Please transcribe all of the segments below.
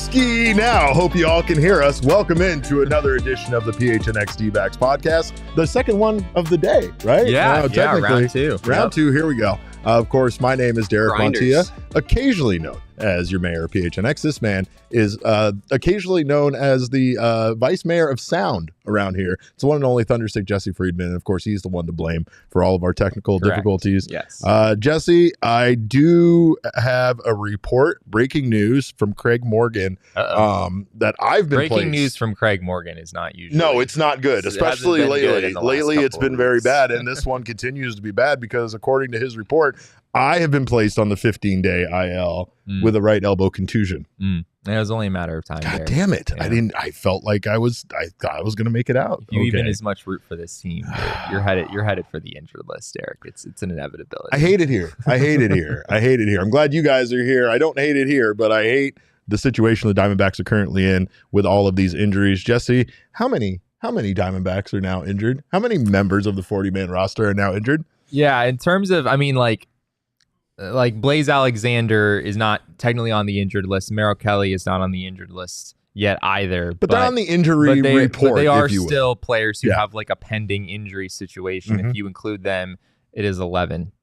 Ski now. Hope you all can hear us. Welcome into another edition of the PHNX D-backs podcast, the second one of the day, right? Yeah, round two. Round two, here we go. Of course, my name is Derek Montilla, occasionally known as your mayor of PHNX. This man is occasionally known as the vice mayor of sound around here. It's the one and only Thunderstick Jesse Friedman, and of course, he's the one to blame for all of our technical difficulties. Yes. Jesse, I do have a report, breaking news from Craig Morgan, that I've been breaking news from Craig Morgan is not usually. No, it's not good, especially lately. Lately, it's been very bad, and this one continues to be bad because, according to his report, I have been placed on the 15-day IL with a right elbow contusion. It was only a matter of time. God damn it! Yeah. I felt like I thought I was going to make it out. If you even as much root for this team, you're headed for the injured list, Derek. It's an inevitability. I hate it here. I hate it here. I'm glad you guys are here. I don't hate it here, but I hate the situation the Diamondbacks are currently in with all of these injuries. Jesse, how many Diamondbacks are now injured? How many members of the 40-man roster are now injured? Yeah, in terms of, like Blaze Alexander is not technically on the injured list. Merrill Kelly is not on the injured list yet either. But they're on the injury report. But they are still players who have like a pending injury situation. If you include them, it is 11.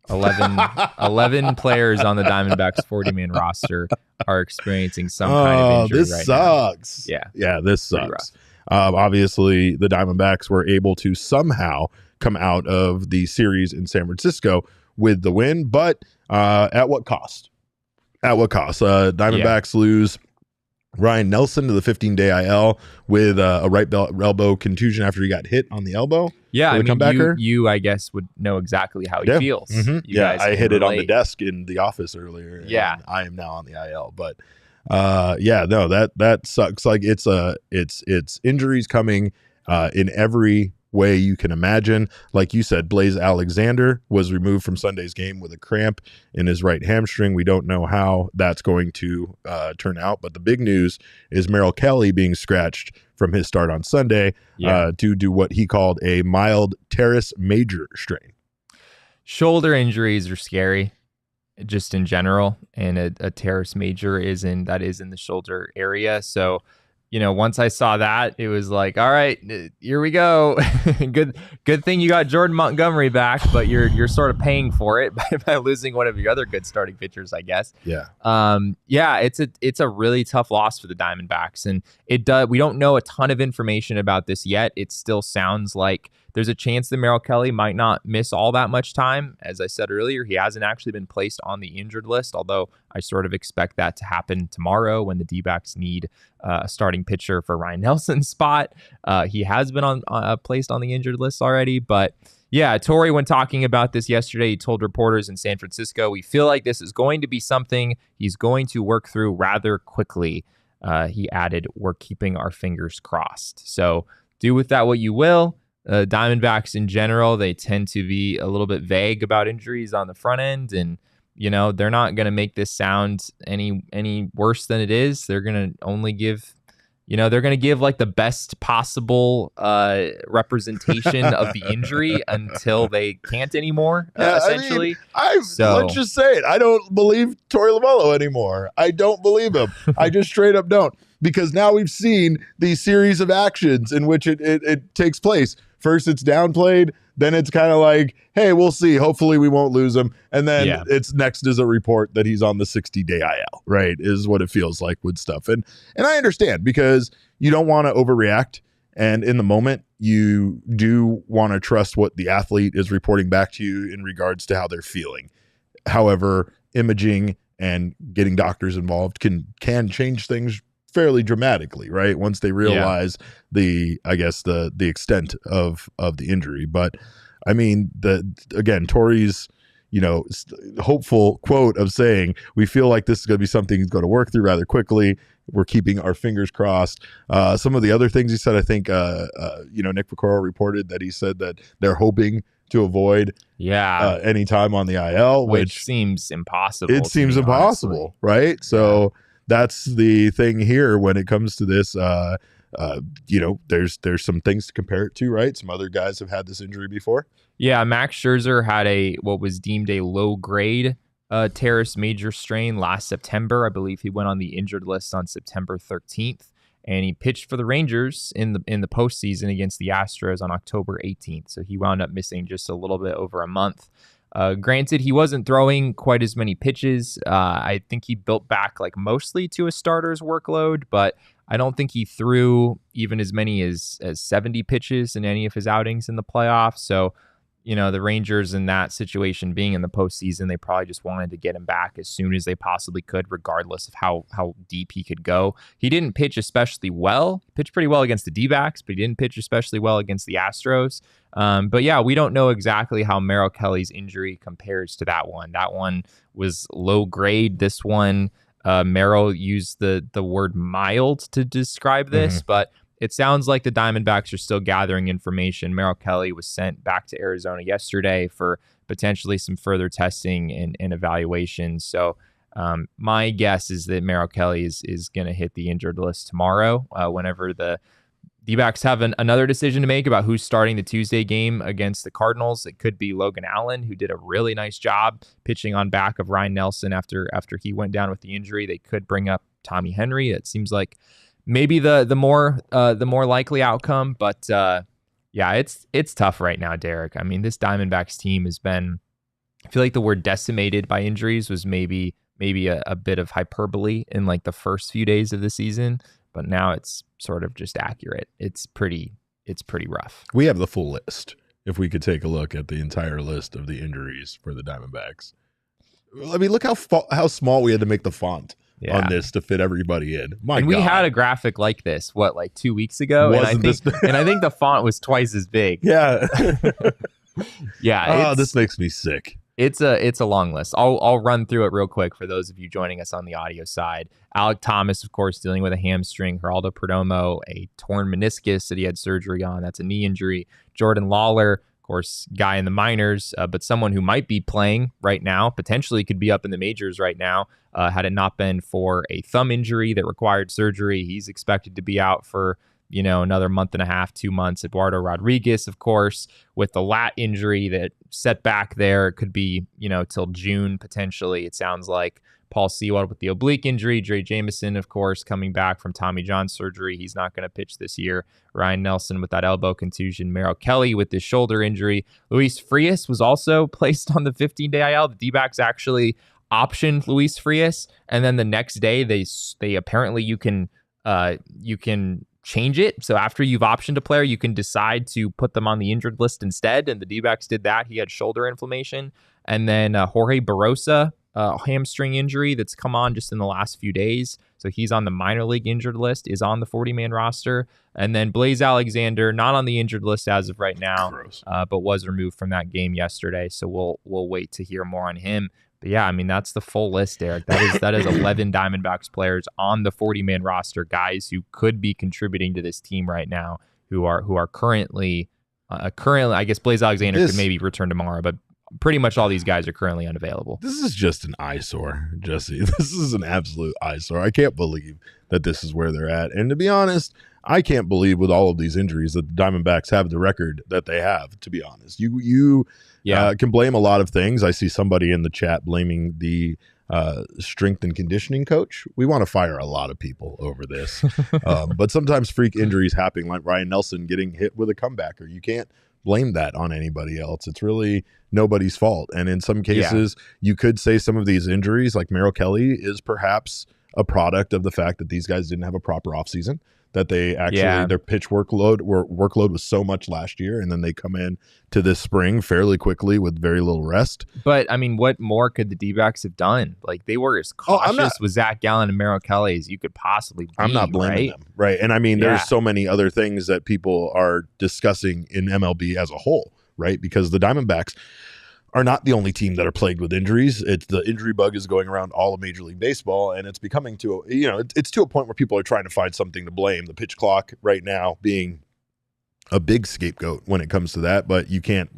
11 players on the Diamondbacks 40-man roster are experiencing some kind of injury this right sucks. now. Yeah, this sucks. Obviously, the Diamondbacks were able to somehow come out of the series in San Francisco with the win, but at what cost? Diamondbacks lose Ryne Nelson to the 15-day IL with a right elbow contusion after he got hit on the elbow. Yeah, you I guess would know exactly how he feels. I hit it on the desk in the office earlier. Yeah, I am now on the IL, but that sucks. Like it's injuries coming in every way you can imagine. Like you said, Blaze Alexander was removed from Sunday's game with a cramp in his right hamstring. We don't know how that's going to turn out, but the big news is Merrill Kelly being scratched from his start on Sunday due to what he called a mild teres major strain. Shoulder injuries are scary just in general, and a teres major is in the shoulder area. So once I saw that, it was like, all right, here we go. Good thing you got Jordan Montgomery back, but you're sort of paying for it by losing one of your other good starting pitchers, I guess. Yeah. It's a really tough loss for the Diamondbacks, and we don't know a ton of information about this yet. It still sounds like there's a chance that Merrill Kelly might not miss all that much time. As I said earlier, he hasn't actually been placed on the injured list, although I sort of expect that to happen tomorrow when the D-backs need a starting pitcher for Ryne Nelson's spot. He has been placed on the injured list already, but yeah, Torey, when talking about this yesterday, he told reporters in San Francisco, we feel like this is going to be something he's going to work through rather quickly. He added, we're keeping our fingers crossed. So do with that what you will. Diamondbacks in general, they tend to be a little bit vague about injuries on the front end, and they're not going to make this sound any worse than it is. They're going to only give like the best possible representation of the injury until they can't anymore, essentially. Let's just say it. I don't believe Torey Lovullo anymore. I don't believe him. I just straight up don't. Because now we've seen these series of actions in which it takes place. First, it's downplayed. Then it's kind of like, hey, we'll see. Hopefully we won't lose him. And then it's next is a report that he's on the 60-day IL, right, is what it feels like with stuff. And I understand because you don't want to overreact. And in the moment, you do want to trust what the athlete is reporting back to you in regards to how they're feeling. However, imaging and getting doctors involved can change things fairly dramatically, right? Once they realize the extent of the injury. But I mean, Torrey's, hopeful quote of saying, we feel like this is going to be something he's going to work through rather quickly. We're keeping our fingers crossed. Some of the other things he said, I think, Nick Vaccaro reported that he said that they're hoping to avoid any time on the IL, which seems impossible. It seems impossible, honestly. Right? So that's the thing here when it comes to this. There's some things to compare it to, right? Some other guys have had this injury before. Yeah, Max Scherzer had what was deemed a low-grade teres major strain last September. I believe he went on the injured list on September 13th, and he pitched for the Rangers in the postseason against the Astros on October 18th. So he wound up missing just a little bit over a month. Granted, he wasn't throwing quite as many pitches. I think he built back mostly to a starter's workload, but I don't think he threw even as many as 70 pitches in any of his outings in the playoffs. So, the Rangers in that situation being in the postseason, they probably just wanted to get him back as soon as they possibly could, regardless of how deep he could go. He didn't pitch especially well. He pitched pretty well against the D-backs, but he didn't pitch especially well against the Astros. But yeah, we don't know exactly how Merrill Kelly's injury compares to that one. That one was low grade. This one, Merrill used the word mild to describe this, but it sounds like the Diamondbacks are still gathering information. Merrill Kelly was sent back to Arizona yesterday for potentially some further testing and evaluation. So my guess is that Merrill Kelly is going to hit the injured list tomorrow whenever the D-backs have another decision to make about who's starting the Tuesday game against the Cardinals. It could be Logan Allen, who did a really nice job pitching on back of Ryne Nelson after he went down with the injury. They could bring up Tommy Henry. It seems like maybe the more likely outcome, but it's tough right now, Derek. I mean, this Diamondbacks team has been, I feel like the word decimated by injuries was maybe a bit of hyperbole in the first few days of the season, but now it's sort of just accurate. It's pretty rough. We have the full list. If we could take a look at the entire list of the injuries for the Diamondbacks. I mean, look how small we had to make the font. On this to fit everybody in. We had a graphic like this, 2 weeks ago? And I think the font was twice as big. Yeah. Yeah. This makes me sick. It's a long list. I'll run through it real quick for those of you joining us on the audio side. Alec Thomas, of course, dealing with a hamstring. Geraldo Perdomo, a torn meniscus that he had surgery on. That's a knee injury. Jordan Lawler, of course, guy in the minors, but someone who might be playing right now, potentially could be up in the majors right now, had it not been for a thumb injury that required surgery. He's expected to be out for, another month and a half, 2 months. Eduardo Rodriguez, of course, with the lat injury that set back there, it could be, till June, potentially, it sounds like. Paul Sewald with the oblique injury. Dre Jameson, of course, coming back from Tommy John surgery. He's not going to pitch this year. Ryne Nelson with that elbow contusion. Merrill Kelly with his shoulder injury. Luis Frias was also placed on the 15-day IL. The D-backs actually optioned Luis Frias, and then the next day they apparently you can change it. So after you've optioned a player, you can decide to put them on the injured list instead, and the D-backs did that. He had shoulder inflammation. And then Jorge Barosa, hamstring injury that's come on just in the last few days. So he's on the minor league injured list, is on the 40-man roster. And then Blaze Alexander, not on the injured list as of right now, but was removed from that game yesterday. So we'll wait to hear more on him. But yeah, I mean, that's the full list, Eric. That is 11 Diamondbacks players on the 40-man roster, guys who could be contributing to this team right now, who are currently, I guess Blaze Alexander could maybe return tomorrow, but pretty much all these guys are currently unavailable. This is just an eyesore, Jesse. This is an absolute eyesore. I can't believe that this is where they're at. And to be honest, I can't believe with all of these injuries that the Diamondbacks have the record that they have, to be honest. You can blame a lot of things. I see somebody in the chat blaming the strength and conditioning coach. We want to fire a lot of people over this. But sometimes freak injuries happen, like Ryne Nelson getting hit with a comebacker. You can't blame that on anybody else. It's really nobody's fault. And in some cases, you could say some of these injuries, like Merrill Kelly, is perhaps a product of the fact that these guys didn't have a proper offseason. that they actually their pitch workload was so much last year, and then they come in to this spring fairly quickly with very little rest. But I mean, what more could the D-backs have done? Like, they were as cautious with Zach Gallen and Merrill Kelly as you could possibly be. I'm not blaming them, right? And I mean, there's so many other things that people are discussing in MLB as a whole, right? Because the Diamondbacks are not the only team that are plagued with injuries. It's the injury bug is going around all of Major League Baseball, and it's becoming it's to a point where people are trying to find something to blame. The pitch clock right now being a big scapegoat when it comes to that, but you can't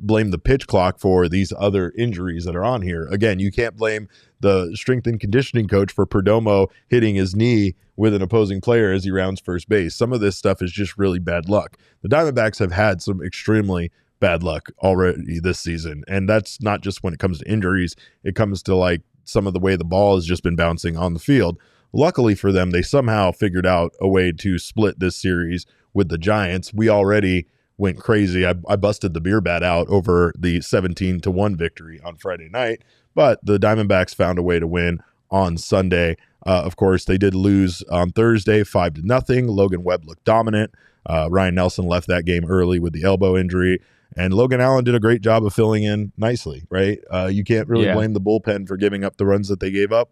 blame the pitch clock for these other injuries that are on here. Again, you can't blame the strength and conditioning coach for Perdomo hitting his knee with an opposing player as he rounds first base. Some of this stuff is just really bad luck. The Diamondbacks have had some extremely bad luck already this season, and that's not just when it comes to injuries. It comes to like some of the way the ball has just been bouncing on the field. Luckily for them, they somehow figured out a way to split this series with the Giants. We already went crazy. I busted the beer bat out over the 17-1 victory on Friday night, but the Diamondbacks found a way to win on Sunday. Of course, they did lose on Thursday 5-0. Logan Webb looked dominant. Ryan Nelson left that game early with the elbow injury. And Logan Allen did a great job of filling in nicely, right? You can't really blame the bullpen for giving up the runs that they gave up,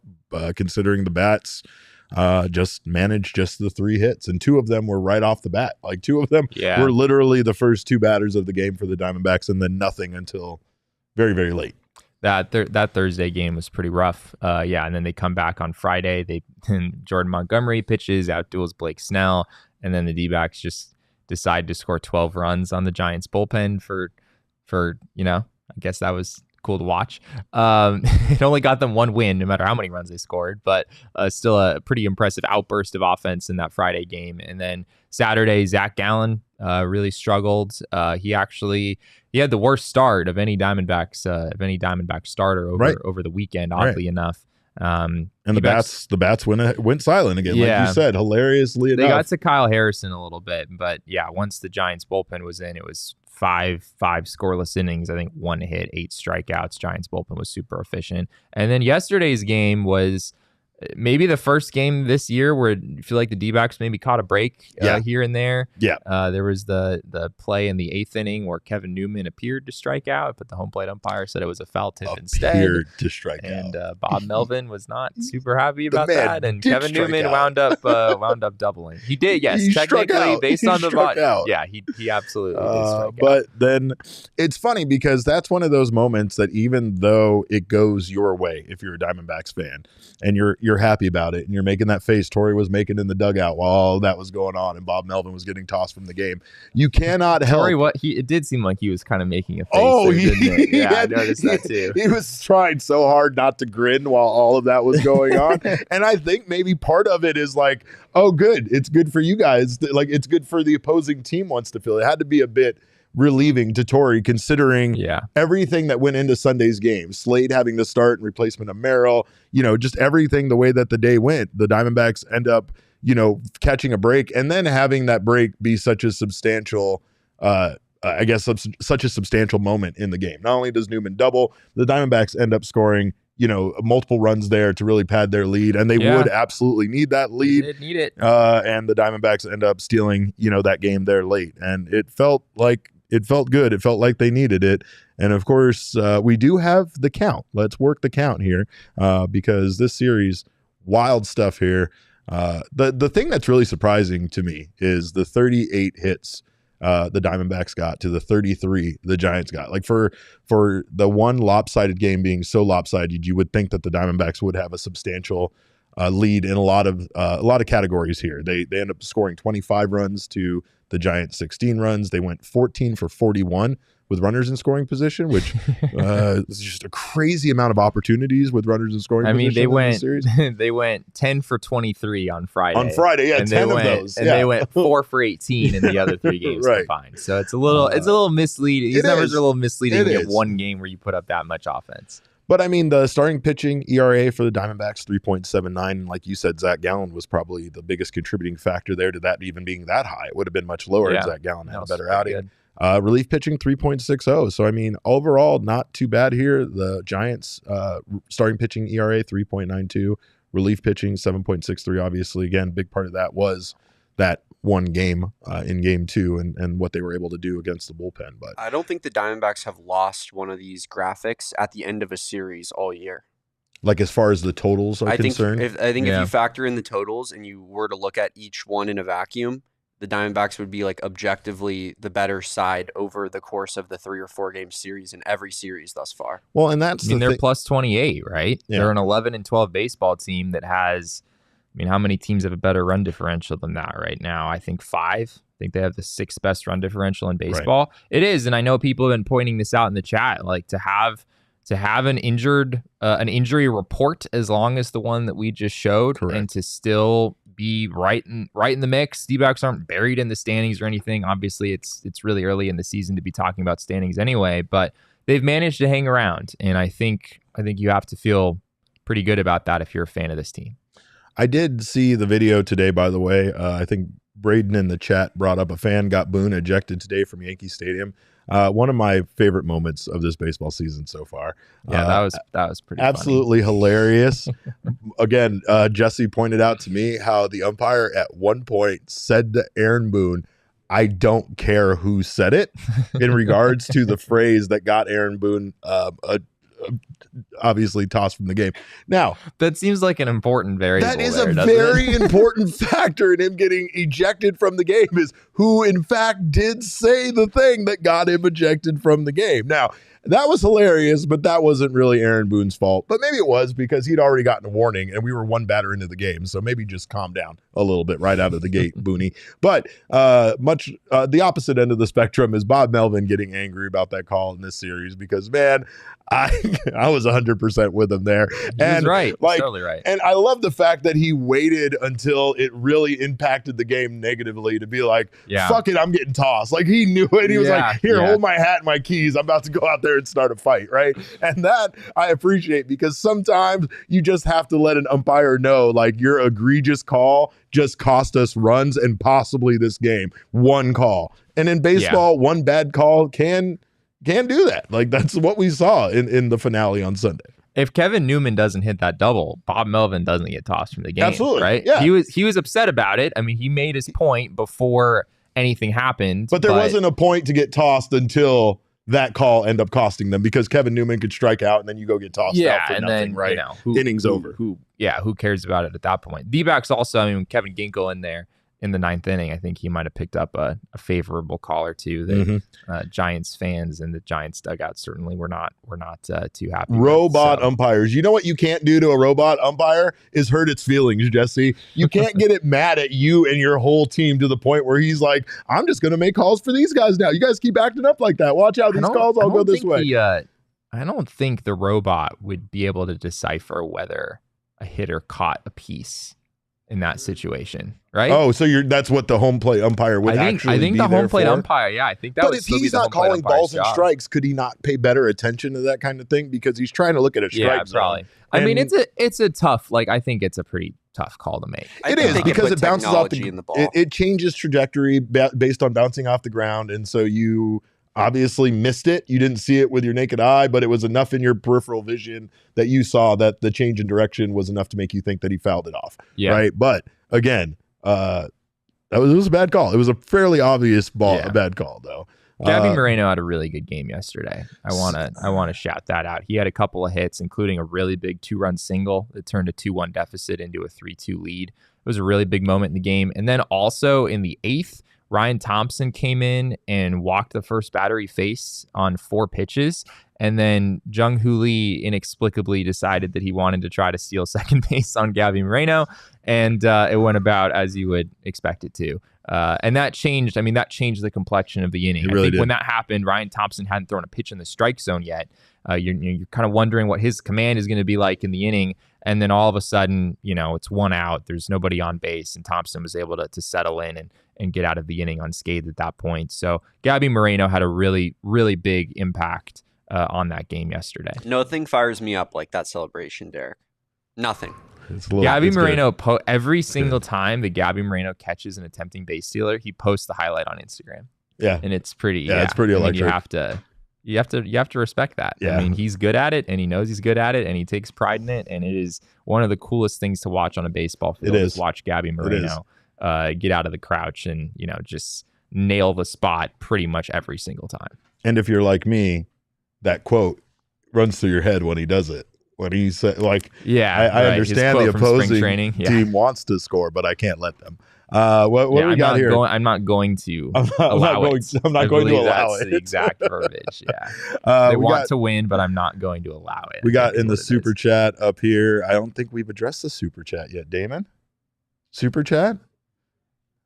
considering the bats just managed just the 3 hits, and 2 of them were right off the bat. Like 2 of them were literally the first 2 batters of the game for the Diamondbacks, and then nothing until very, very late. That Thursday game was pretty rough. And then they come back on Friday. Jordan Montgomery pitches, outduels Blake Snell, and then the D-backs just decide to score 12 runs on the Giants bullpen for I guess that was cool to watch. It only got them 1 win, no matter how many runs they scored, but still a pretty impressive outburst of offense in that Friday game. And then Saturday, Zach Gallen really struggled. He had the worst start of any Diamondback starter over the weekend, oddly enough. And the bats went silent again, like you said, hilariously enough. They got to Kyle Harrison a little bit, but once the Giants bullpen was in, it was five scoreless innings. I think 1 hit, 8 strikeouts. Giants bullpen was super efficient. And then yesterday's game was maybe the first game this year where you feel like the D-backs maybe caught a break here and there. There was the play in the 8th inning where Kevin Newman appeared to strike out, but the home plate umpire said it was a foul tip instead. Appeared to strike out. And Bob Melvin was not super happy about that, and Kevin Newman wound up doubling. He did, yes. He technically, based on the vote. He absolutely did strike out. But then it's funny because that's one of those moments that even though it goes your way, if you're a Diamondbacks fan and you're happy about it and you're making that face Torey was making in the dugout while all that was going on and Bob Melvin was getting tossed from the game, you cannot help. It did seem like he was kind of making a face. I noticed that too. He was trying so hard not to grin while all of that was going on. And I think maybe part of it is like, oh, good. It's good for you guys. Like, it's good for the opposing team wants to feel. It had to be a bit relieving to Torey considering everything that went into Sunday's game. Slade having to start in replacement of Merrill, just everything the way that the day went. The Diamondbacks end up, catching a break and then having that break be such a substantial such a substantial moment in the game. Not only does Newman double, the Diamondbacks end up scoring, multiple runs there to really pad their lead, and they would absolutely need that lead. They did need it. And the Diamondbacks end up stealing, that game there late, and it felt good. It felt like they needed it. And of course, we do have the count. Let's work the count here because this series, wild stuff here. The thing that's really surprising to me is the 38 hits the Diamondbacks got to the 33 the Giants got. Like for the one lopsided game being so lopsided, you would think that the Diamondbacks would have a substantial lead in a lot of categories here. They end up scoring 25 runs to the Giants 16 runs. They went 14 for 41 with runners in scoring position, which is just a crazy amount of opportunities with runners in scoring position. They went 10 for 23 on Friday. On Friday, and 10 of those. And they went 4 for 18 in the other 3 games combined. So it's a little misleading. These numbers are a little misleading to get one game where you put up that much offense. But I mean, the starting pitching ERA for the Diamondbacks, 3.79. And like you said, Zach Gallen was probably the biggest contributing factor there to that even being that high. It would have been much lower if Zach Gallen had a better outing. Relief pitching, 3.60. So, I mean, overall, not too bad here. The Giants starting pitching ERA, 3.92. relief pitching, 7.63. Obviously, again, big part of that was that one game in game 2 and what they were able to do against the bullpen. But I don't think the Diamondbacks have lost one of these graphics at the end of a series all year. Like as far as the totals are concerned? I think if you factor in the totals and you were to look at each one in a vacuum, the Diamondbacks would be like objectively the better side over the course of the 3 or 4 game series in every series thus far. Well, and that's they're plus 28, right? Yeah. They're an 11-12 baseball team that has, how many teams have a better run differential than that right now? I think 5. I think they have the 6th best run differential in baseball. Right. It is, and I know people have been pointing this out in the chat, like to have an injury report as long as the one that we just showed. Correct. And to still be right in the mix. D-backs aren't buried in the standings or anything. Obviously, it's really early in the season to be talking about standings anyway, but they've managed to hang around, and I think you have to feel pretty good about that if you're a fan of this team. I did see the video today, by the way. I think Braden in the chat brought up a fan got Boone ejected today from Yankee Stadium. One of my favorite moments of this baseball season so far. Yeah, that was pretty absolutely funny. Hilarious. Again, Jesse pointed out to me how the umpire at one point said to Aaron Boone, "I don't care who said it," in regards to the phrase that got Aaron Boone obviously tossed from the game. Now, that seems like an important variable. That is a very important factor in him getting ejected from the game, is who in fact did say the thing that got him ejected from the game. Now, that was hilarious, but that wasn't really Aaron Boone's fault. But maybe it was, because he'd already gotten a warning and we were one batter into the game. So maybe just calm down a little bit right out of the gate, Booney. But the opposite end of the spectrum is Bob Melvin getting angry about that call in this series, because, man, I was 100% with him there. He's right. Like, totally right. And I love the fact that he waited until it really impacted the game negatively to be like, fuck it, I'm getting tossed. Like, he knew it. He was like, here, hold my hat and my keys. I'm about to go out there and start a fight, right? And that I appreciate, because sometimes you just have to let an umpire know, like, your egregious call just cost us runs and possibly this game. One call. And in baseball, one bad call can do that. Like, that's what we saw in the finale on Sunday. If Kevin Newman doesn't hit that double, Bob Melvin doesn't get tossed from the game. Absolutely. Right? Yeah. He was upset about it. I mean, he made his point before anything happened. But there wasn't a point to get tossed until that call ended up costing them, because Kevin Newman could strike out and then you go get tossed out for nothing, right? Innings over. Who cares about it at that point? D-backs also, Kevin Ginkel in there in the 9th inning, I think he might have picked up a favorable call or two that Giants fans and the Giants dugout certainly were not too happy. Robot umpires. You know what you can't do to a robot umpire is hurt its feelings, Jesse. You can't get it mad at you and your whole team to the point where he's like, I'm just going to make calls for these guys now. You guys keep acting up like that. Watch out. These calls all go this way. I don't think the robot would be able to decipher whether a hitter caught a piece in that situation, right? Oh, so that's what the home plate umpire would actually be. I think the home plate umpire, I think that. But if he's not calling balls and strikes, could he not pay better attention to that kind of thing, because he's trying to look at a strike zone? Probably. I mean, it's a tough. Like, I think it's a pretty tough call to make. It is, because it bounces off the ball. It changes trajectory based on bouncing off the ground, and so you obviously missed it. You didn't see it with your naked eye, but it was enough in your peripheral vision that you saw that the change in direction was enough to make you think that he fouled it off. Yeah. Right. But again, it was a bad call. It was a fairly obvious a bad call, though. Gabby Moreno had a really good game yesterday. I want to shout that out. He had a couple of hits, including a really big 2-run single that turned a 2-1 deficit into a 3-2 lead. It was a really big moment in the game. And then also in the 8th, Ryan Thompson came in and walked the first batter he faced on 4 pitches. And then Jung Hoo Lee inexplicably decided that he wanted to try to steal second base on Gabby Moreno. And it went about as you would expect it to. And that changed the complexion of the inning. I think when that happened, Ryan Thompson hadn't thrown a pitch in the strike zone yet. You're kind of wondering what his command is going to be like in the inning. And then all of a sudden, it's 1 out. There's nobody on base. And Thompson was able to settle in and get out of the inning unscathed at that point. So Gabby Moreno had a really, really big impact on that game yesterday. Nothing fires me up like that celebration, Derek. Nothing. Gabby Moreno, every single time that Gabby Moreno catches an attempting base stealer, he posts the highlight on Instagram. Yeah. And it's pretty, it's pretty electric. You have to, You have to respect that. Yeah. I mean, he's good at it, and he knows he's good at it, and he takes pride in it, and it is one of the coolest things to watch on a baseball field. It is. Watch Gabby Moreno get out of the crouch and just nail the spot pretty much every single time. And if you're like me, that quote runs through your head when he does it. When he said, like, I understand the opposing team wants to score, but I can't let them. What do we got here? I'm not going to allow it. I'm not going to allow it. That's the exact verbiage. Yeah. They want to win, but I'm not going to allow it. We got in the super chat up here. I don't think we've addressed the super chat yet. Damon? Super chat?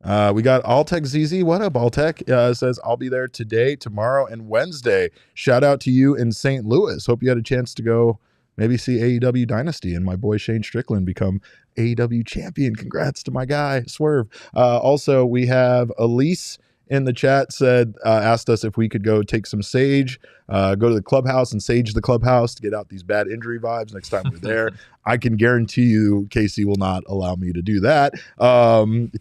We got Alltech ZZ. What up, Alltech? Says, I'll be there today, tomorrow, and Wednesday. Shout out to you in St. Louis. Hope you had a chance to go maybe see AEW Dynasty and my boy Shane Strickland become AEW champion. Congrats to my guy, Swerve. Also, we have Elise in the chat asked us if we could go take some sage, go to the clubhouse and sage the clubhouse to get out these bad injury vibes next time we're there. I can guarantee you Casey will not allow me to do that.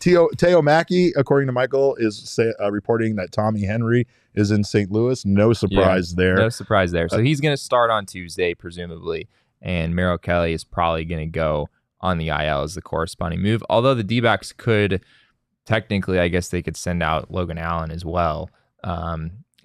Teo Mackey, according to Michael, is reporting that Tommy Henry is in St. Louis. No surprise there. No surprise there. So he's going to start on Tuesday, presumably, and Merrill Kelly is probably going to go on the IL as the corresponding move. Although the D-backs could, technically, I guess they could send out Logan Allen as well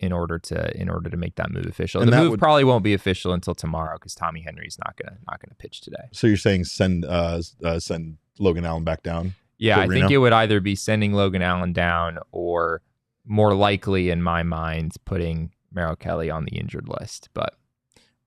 in order to make that move official. And the move probably won't be official until tomorrow because Tommy Henry's not gonna pitch today. So you're saying send Logan Allen back down? Yeah, I think it would either be sending Logan Allen down or more likely, in my mind, putting Merrill Kelly on the injured list. But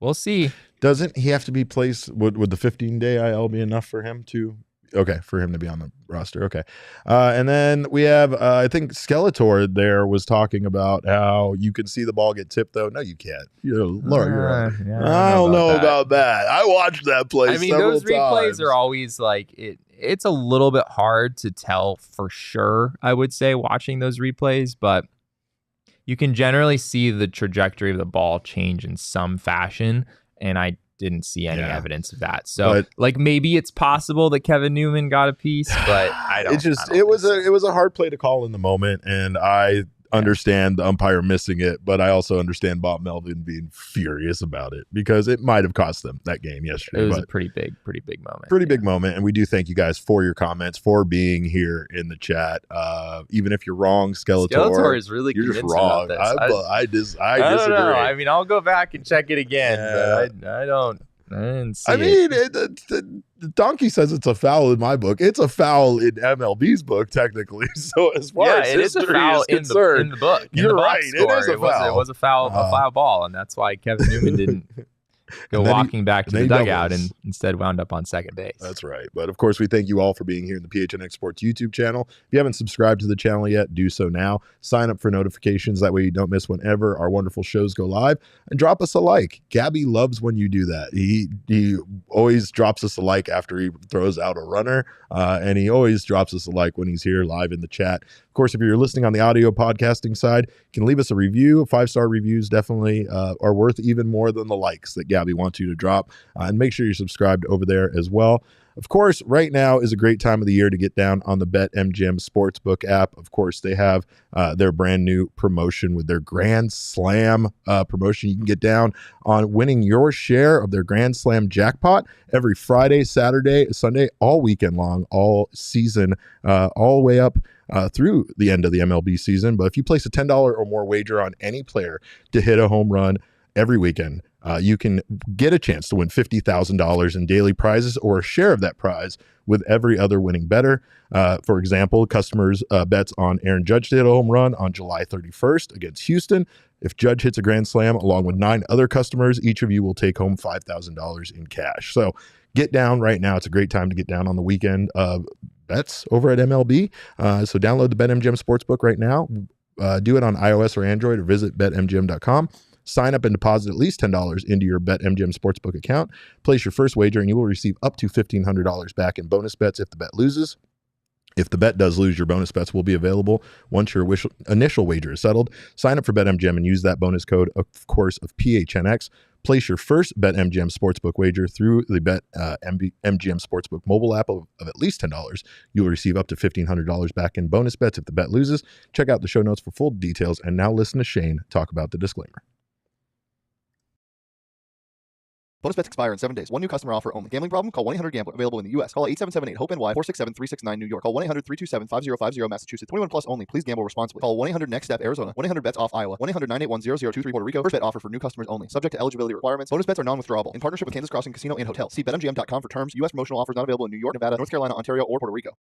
we'll see. Doesn't he have to be placed? Would the 15-day IL be enough for him to? Okay, for him to be on the roster. Okay. And then we have, I think Skeletor there was talking about how you can see the ball get tipped, though. No, you can't. Laura, you're I don't know about that. I watched that play several those replays times. are always like, it's a little bit hard to tell for sure, I would say, watching those replays, but you can generally see the trajectory of the ball change in some fashion, and I didn't see any evidence of that. So maybe it's possible that Kevin Newman got a piece, but I don't. It was a hard play to call in the moment, and I understand the umpire missing it, but I also understand Bob Melvin being furious about it because it might have cost them that game yesterday. It was a pretty big moment. Big moment, and we do thank you guys for your comments, for being here in the chat. Even if you're wrong, Skeletor is really you're just wrong. This. I disagree. Know. I mean, I'll go back and check it again, but I didn't see the donkey says it's a foul in my book. It's a foul in MLB's book, technically. So as far as it is a foul in the book. You're right. It is a foul. It was a foul ball, and that's why Kevin Newman didn't go walking back to the dugout and instead wound up on second base. That's right. But of course, we thank you all for being here in the PHNX Sports YouTube channel. If you haven't subscribed to the channel yet, do so now. Sign up for notifications. That way you don't miss whenever our wonderful shows go live. And drop us a like. Gabby loves when you do that. He always drops us a like after he throws out a runner. And he always drops us a like when he's here live in the chat. Of course, if you're listening on the audio podcasting side, you can leave us a review. 5-star reviews definitely are worth even more than the likes that Gabby wants you to drop. And make sure you're subscribed over there as well. Of course, right now is a great time of the year to get down on the BetMGM Sportsbook app. Of course, they have their brand new promotion with their Grand Slam promotion. You can get down on winning your share of their Grand Slam jackpot every Friday, Saturday, Sunday, all weekend long, all season, all the way up through the end of the MLB season. But if you place a $10 or more wager on any player to hit a home run every weekend, you can get a chance to win $50,000 in daily prizes or a share of that prize with every other winning bettor. For example, customers bets on Aaron Judge to hit a home run on July 31st against Houston. If Judge hits a grand slam along with 9 other customers, each of you will take home $5,000 in cash. So get down right now. It's a great time to get down on the weekend bets over at MLB. So download the BetMGM Sportsbook right now. Do it on iOS or Android or visit betmgm.com. Sign up and deposit at least $10 into your BetMGM Sportsbook account. Place your first wager and you will receive up to $1,500 back in bonus bets if the bet loses. If the bet does lose, your bonus bets will be available once your initial wager is settled. Sign up for BetMGM and use that bonus code, of course, of PHNX. Place your first BetMGM Sportsbook wager through the BetMGM Sportsbook mobile app of at least $10. You will receive up to $1,500 back in bonus bets if the bet loses. Check out the show notes for full details. And now listen to Shane talk about the disclaimer. Bonus bets expire in 7 days. One new customer offer only. Gambling problem? Call 1-800-GAMBLER. Available in the U.S. Call 877-8-HOPE-NY 467-369 New York. Call 1-800-327-5050 Massachusetts. 21 plus only. Please gamble responsibly. Call 1-800-NEXT-STEP Arizona. 1-800-BETS-OFF Iowa. 1-800-981-0023 Puerto Rico. First bet offer for new customers only. Subject to eligibility requirements. Bonus bets are non-withdrawable. In partnership with Kansas Crossing Casino and Hotel. See BetMGM.com for terms. U.S. promotional offers not available in New York, Nevada, North Carolina, Ontario, or Puerto Rico.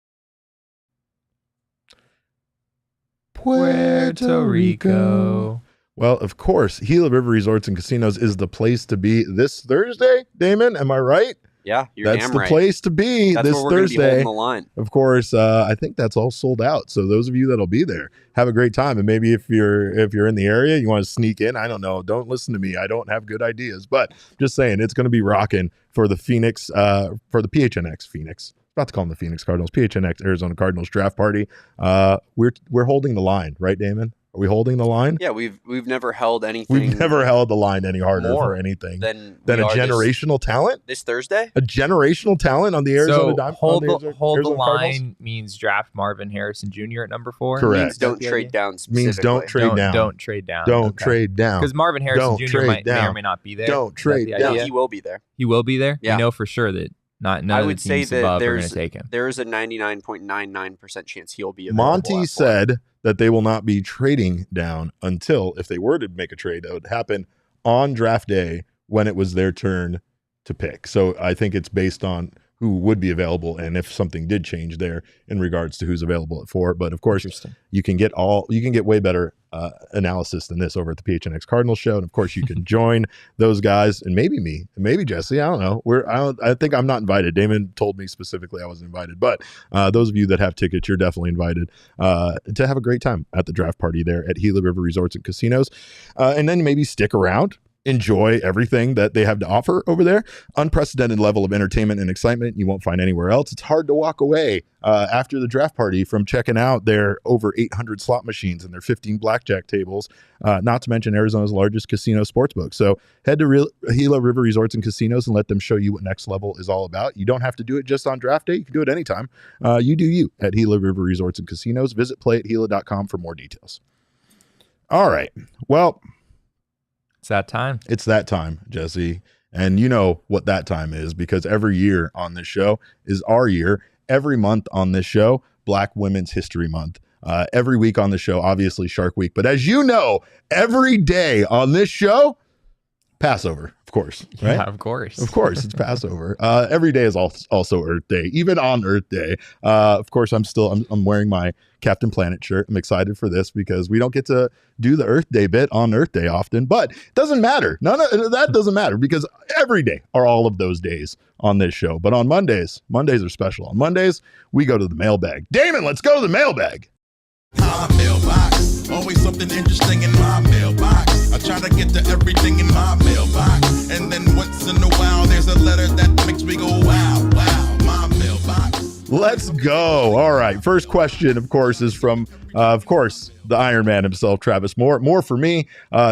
Puerto Rico. Well, of course, Gila River Resorts and Casinos is the place to be this Thursday. Damon, am I right? Yeah, you're That's damn the right. place to be That's this where we're gonna be Thursday. holding the line. Of course, I think that's all sold out. So those of you that'll be there, have a great time. And maybe if you're in the area, you want to sneak in. I don't know. Don't listen to me. I don't have good ideas, but just saying, it's going to be rocking for the Phoenix, for the PHNX Phoenix. About to call them the Phoenix Cardinals, PHNX Arizona Cardinals draft party. We're holding the line, right, Damon? Are we holding the line? Yeah, we've never held anything. We've never held the line any harder more for anything than a generational talent. This Thursday? A generational talent on the Arizona So hold the Arizona line Cardinals? means draft Marvin Harrison Jr. at number 4. Correct. Means don't trade down. Means don't trade down. Don't trade down. Don't trade down. Because Marvin Harrison Don't Jr. trade may down. or may not be there. Don't Is that trade the down. No, idea? he will be there. He will be there? Yeah. We know for sure that none I of would the say teams that above are going there's to take him. there is a 99.99% chance he'll be available. Monty at 4. said that they will not be trading down until, if they were to make a trade, that would happen on draft day when it was their turn to pick. So I think it's based on who would be available and if something did change there in regards to who's available at 4. But of course, you can get way better analysis than this over at the PHNX Cardinals show. And of course, you can join those guys and maybe me and maybe Jesse. I don't know. I think I'm not invited. Damon told me specifically I wasn't invited, but those of you that have tickets, you're definitely invited to have a great time at the draft party there at Gila River Resorts and Casinos. And then maybe stick around. Enjoy everything that they have to offer over there. Unprecedented level of entertainment and excitement you won't find anywhere else. It's hard to walk away after the draft party from checking out their over 800 slot machines and their 15 blackjack tables, not to mention Arizona's largest casino sportsbook. So head to Gila River Resorts and Casinos and let them show you what next level is all about. You don't have to do it just on draft day. You can do it anytime. You do you at Gila River Resorts and Casinos. Visit playatgila.com for more details. All right. Well, It's that time. it's that time, Jesse. And you know what that time is because every year on this show is our year. Every month on this show, Black Women's History Month. Every week on the show, obviously Shark Week. But as you know, every day on this show, Passover, of course. Right? Yeah, of course. Of course, it's Passover. Every day is also Earth Day, even on Earth Day. Of course, I'm wearing my Captain Planet shirt. I'm excited for this because we don't get to do the Earth Day bit on Earth Day often, but it doesn't matter. None of that doesn't matter because every day are all of those days on this show. But on Mondays are special. On Mondays, we go to the mailbag. Damon, let's go to the mailbag. My mailbox, always something interesting in my mailbox. I try to get to everything in my mailbox, and then once in a while there's a letter that makes me go wow, wow. My mailbox. Let's go. All right. First question, of course, is from, the Iron Man himself, Travis Moore. More for me.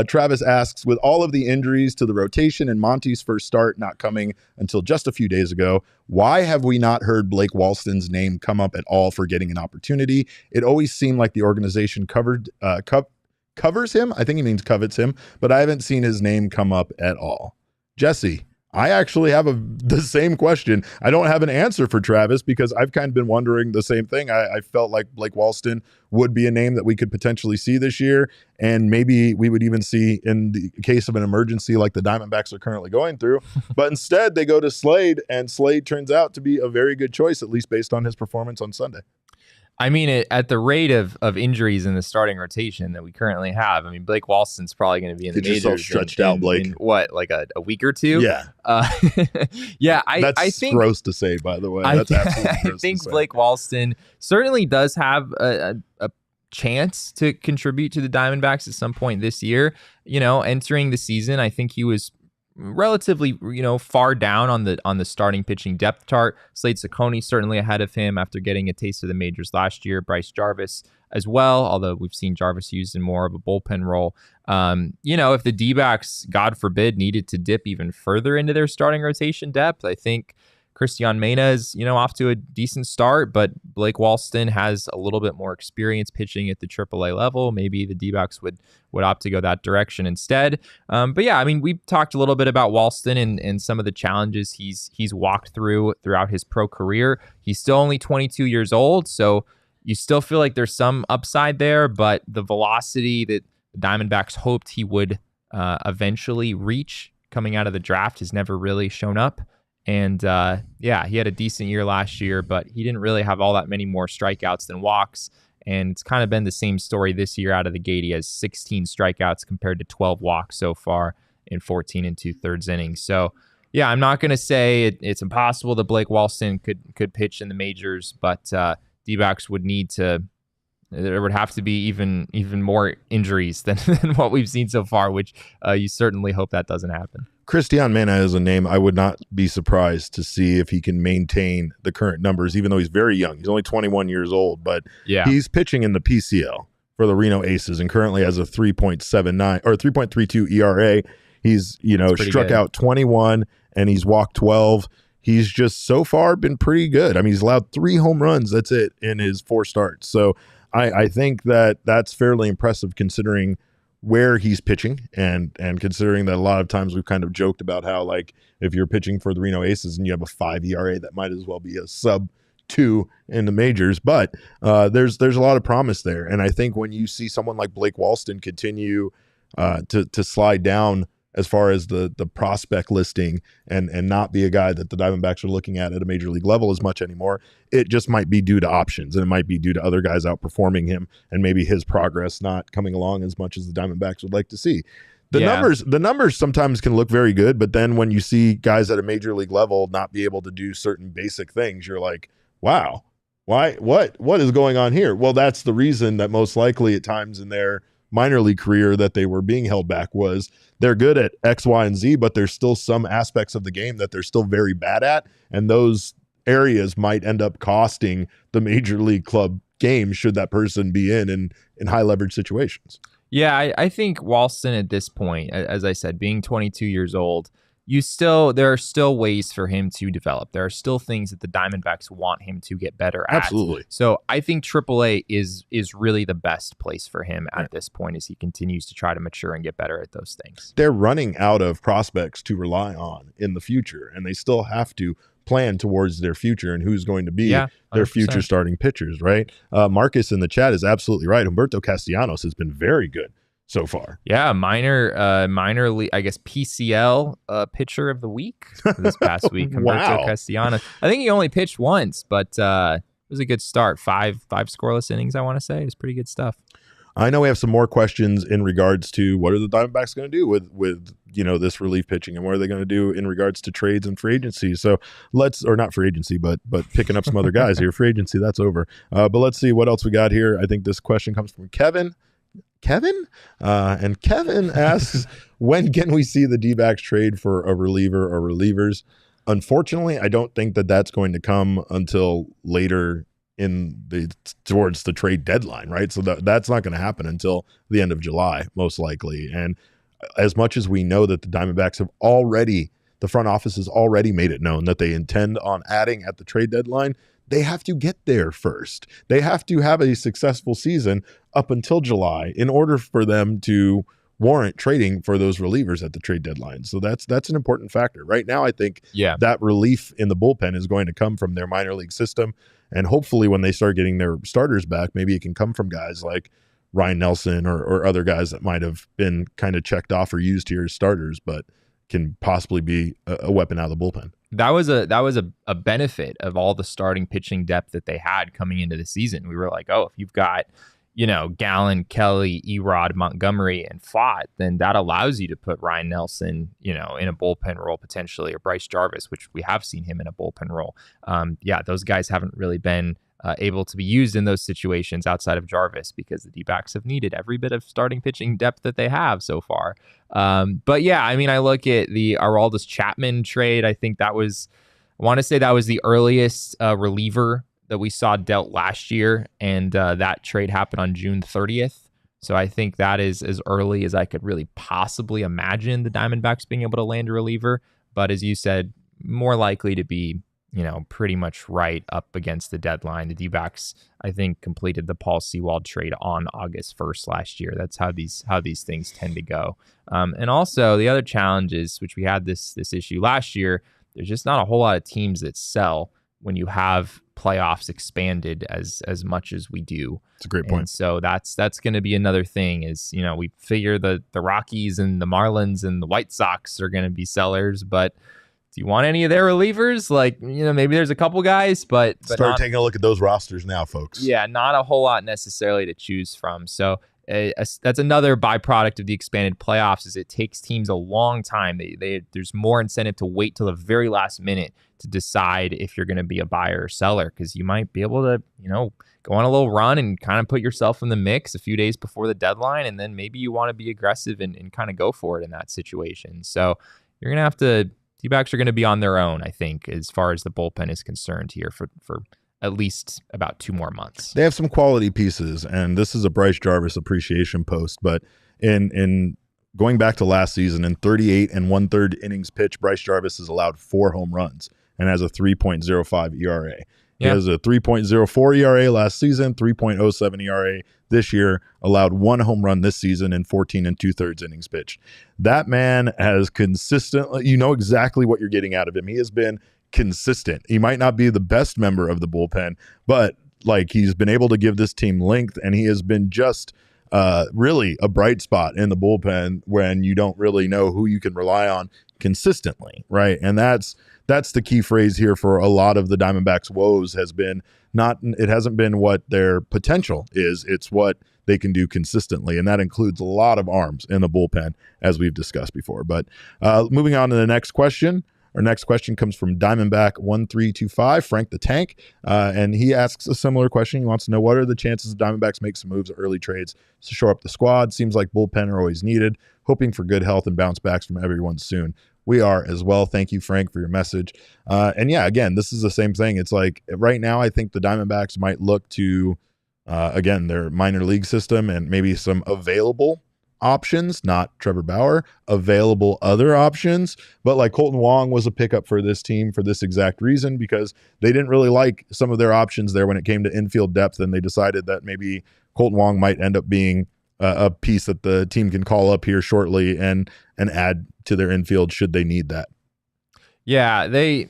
Travis asks, with all of the injuries to the rotation and Monty's first start not coming until just a few days ago, why have we not heard Blake Walston's name come up at all for getting an opportunity? It always seemed like the organization covers him. I think he means covets him, but I haven't seen his name come up at all. Jesse, I actually have the same question. I don't have an answer for Travis because I've kind of been wondering the same thing. I felt like Blake Walston would be a name that we could potentially see this year, and maybe we would even see in the case of an emergency like the Diamondbacks are currently going through. But instead, they go to Slade, and Slade turns out to be a very good choice, at least based on his performance on Sunday. I mean, at the rate of injuries in the starting rotation that we currently have, I mean, Blake Walston's probably going to be in the Get yourself majors stretched out, Blake. in what, like a week or two? Yeah. Yeah, That's I think gross to say, by the way. That's absolutely I gross think to say. Blake Walston certainly does have a chance to contribute to the Diamondbacks at some point this year. You know, entering the season, I think he was relatively, far down on the starting pitching depth chart. Slade Cecconi certainly ahead of him after getting a taste of the majors last year. Bryce Jarvis as well, although we've seen Jarvis used in more of a bullpen role. If the D-backs, God forbid, needed to dip even further into their starting rotation depth, I think Christian Mena is, off to a decent start, but Blake Walston has a little bit more experience pitching at the AAA level. Maybe the D-backs would opt to go that direction instead. But yeah, I mean, we talked a little bit about Walston and some of the challenges he's walked throughout his pro career. He's still only 22 years old, so you still feel like there's some upside there, but the velocity that the Diamondbacks hoped he would eventually reach coming out of the draft has never really shown up. And he had a decent year last year, but he didn't really have all that many more strikeouts than walks. And it's kind of been the same story this year out of the gate. He has 16 strikeouts compared to 12 walks so far in 14 2/3 innings. So, yeah, I'm not going to say it's impossible that Blake Walston could pitch in the majors, but D-backs would need to. There would have to be even more injuries than what we've seen so far, which you certainly hope that doesn't happen. Christian Mena is a name I would not be surprised to see if he can maintain the current numbers, even though he's very young. He's only 21 years old, but he's pitching in the PCL for the Reno Aces and currently has a 3.79 or 3.32 ERA. He's, struck out 21 and he's walked 12. He's just so far been pretty good. I mean, he's allowed 3 home runs. That's it in his 4 starts. So I think that's fairly impressive considering where he's pitching and considering that a lot of times we've kind of joked about how, like, if you're pitching for the Reno Aces and you have a 5 ERA, that might as well be a sub 2 in the majors. But there's a lot of promise there. And I think when you see someone like Blake Walston continue to slide down as far as the prospect listing and not be a guy that the Diamondbacks are looking at a major league level as much anymore, it just might be due to options, and it might be due to other guys outperforming him and maybe his progress not coming along as much as the Diamondbacks would like to see. The numbers sometimes can look very good, but then when you see guys at a major league level not be able to do certain basic things, you're like, wow, why? What is going on here? Well, that's the reason that most likely at times in their minor league career that they were being held back was they're good at X, Y, and Z, but there's still some aspects of the game that they're still very bad at. And those areas might end up costing the major league club game should that person be in high leverage situations. Yeah, I think Walston at this point, as I said, being 22 years old, there are still ways for him to develop. There are still things that the Diamondbacks want him to get better at. Absolutely. So I think AAA is really the best place for him at this point as he continues to try to mature and get better at those things. They're running out of prospects to rely on in the future, and they still have to plan towards their future and who's going to be their future starting pitchers, right? Marcus in the chat is absolutely right. Humberto Castellanos has been very good so far. Yeah, minor league, I guess PCL pitcher of the week this past week. Humberto Castellanos. I think he only pitched once, but it was a good start. Five scoreless innings, I want to say. It's pretty good stuff. I know we have some more questions in regards to what are the Diamondbacks going to do with this relief pitching, and what are they going to do in regards to trades and free agency. So not free agency, but picking up some other guys here. Free agency, that's over. But let's see what else we got here. I think this question comes from Kevin. And Kevin asks, when can we see the D-backs trade for a reliever or relievers? Unfortunately, I don't think that that's going to come until later towards the trade deadline, right? So that's not going to happen until the end of July, most likely. And as much as we know that the Diamondbacks the front office has already made it known that they intend on adding at the trade deadline, they have to get there first. They have to have a successful season up until July in order for them to warrant trading for those relievers at the trade deadline. So that's an important factor. Right now, I think that relief in the bullpen is going to come from their minor league system. And hopefully when they start getting their starters back, maybe it can come from guys like Ryne Nelson or other guys that might have been kind of checked off or used here as starters, but can possibly be a weapon out of the bullpen. That was a benefit of all the starting pitching depth that they had coming into the season. We were like, oh, if you've got, Gallen, Kelly, Erod, Montgomery, and Fott, then that allows you to put Ryne Nelson, in a bullpen role potentially, or Bryce Jarvis, which we have seen him in a bullpen role. Those guys haven't really been able to be used in those situations outside of Jarvis because the D-backs have needed every bit of starting pitching depth that they have so far. I look at the Aroldis Chapman trade. I think I want to say that was the earliest reliever that we saw dealt last year, and that trade happened on June 30th. So I think that is as early as I could really possibly imagine the Diamondbacks being able to land a reliever. But as you said, more likely to be pretty much right up against the deadline. The D-backs, I think, completed the Paul Sewald trade on August 1st last year. That's how these things tend to go. And also the other challenge is, which we had this issue last year, there's just not a whole lot of teams that sell when you have playoffs expanded as much as we do. It's a great point. And so that's going to be another thing is, we figure the Rockies and the Marlins and the White Sox are going to be sellers, but do you want any of their relievers? Maybe there's a couple guys, but start taking a look at those rosters now, folks. Yeah, not a whole lot necessarily to choose from. So that's another byproduct of the expanded playoffs is it takes teams a long time. There's more incentive to wait till the very last minute to decide if you're going to be a buyer or seller, because you might be able to, go on a little run and kind of put yourself in the mix a few days before the deadline, and then maybe you want to be aggressive and kind of go for it in that situation. So you're going to have to. D-backs are going to be on their own, I think, as far as the bullpen is concerned here for at least about 2 more months. They have some quality pieces, and this is a Bryce Jarvis appreciation post, but in going back to last season, in 38 1/3 innings pitched, Bryce Jarvis has allowed 4 home runs and has a 3.05 ERA. He has a 3.04 ERA last season, 3.07 ERA this year, allowed 1 home run this season in 14 2/3 innings pitched. That man has consistently, exactly what you're getting out of him. He has been consistent. He might not be the best member of the bullpen, but he's been able to give this team length, and he has been just really a bright spot in the bullpen when you don't really know who you can rely on consistently, right? And that's the key phrase here for a lot of the Diamondbacks' woes it hasn't been what their potential is, it's what they can do consistently, and that includes a lot of arms in the bullpen, as we've discussed before. But moving on to the next question. Our next question comes from Diamondback 1325, Frank the Tank, and he asks a similar question. He wants to know, what are the chances the Diamondbacks make some moves or early trades to shore up the squad? Seems like bullpen are always needed. Hoping for good health and bounce backs from everyone soon. We are as well. Thank you, Frank, for your message. And yeah, again, this is the same thing. It's like right now, I think the Diamondbacks might look to, again, their minor league system and maybe some available options, not Trevor Bauer, available other options. But Colton Wong was a pickup for this team for this exact reason, because they didn't really like some of their options there when it came to infield depth, and they decided that maybe Colton Wong might end up being a piece that the team can call up here shortly and add to their infield should they need that. Yeah, the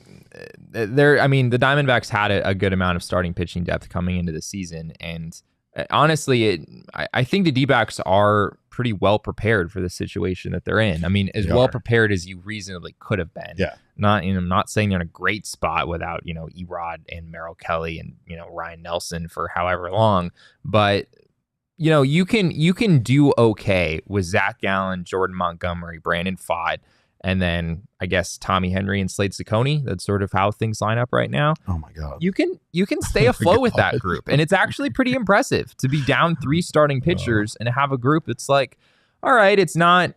Diamondbacks had a good amount of starting pitching depth coming into the season, and honestly, I think the D-backs are pretty well prepared for the situation that they're in. I mean, as well prepared as you reasonably could have been. Yeah. I'm not saying they're in a great spot without, Erod and Merrill Kelly and, Ryan Nelson for however long, but you can do okay with Zach Gallen, Jordan Montgomery, Brandon Pfaadt, and then I guess Tommy Henry and Slade Ciccone. That's sort of how things line up right now. Oh my God. You can stay afloat with that group. And it's actually pretty impressive to be down 3 starting pitchers and have a group that's all right, it's not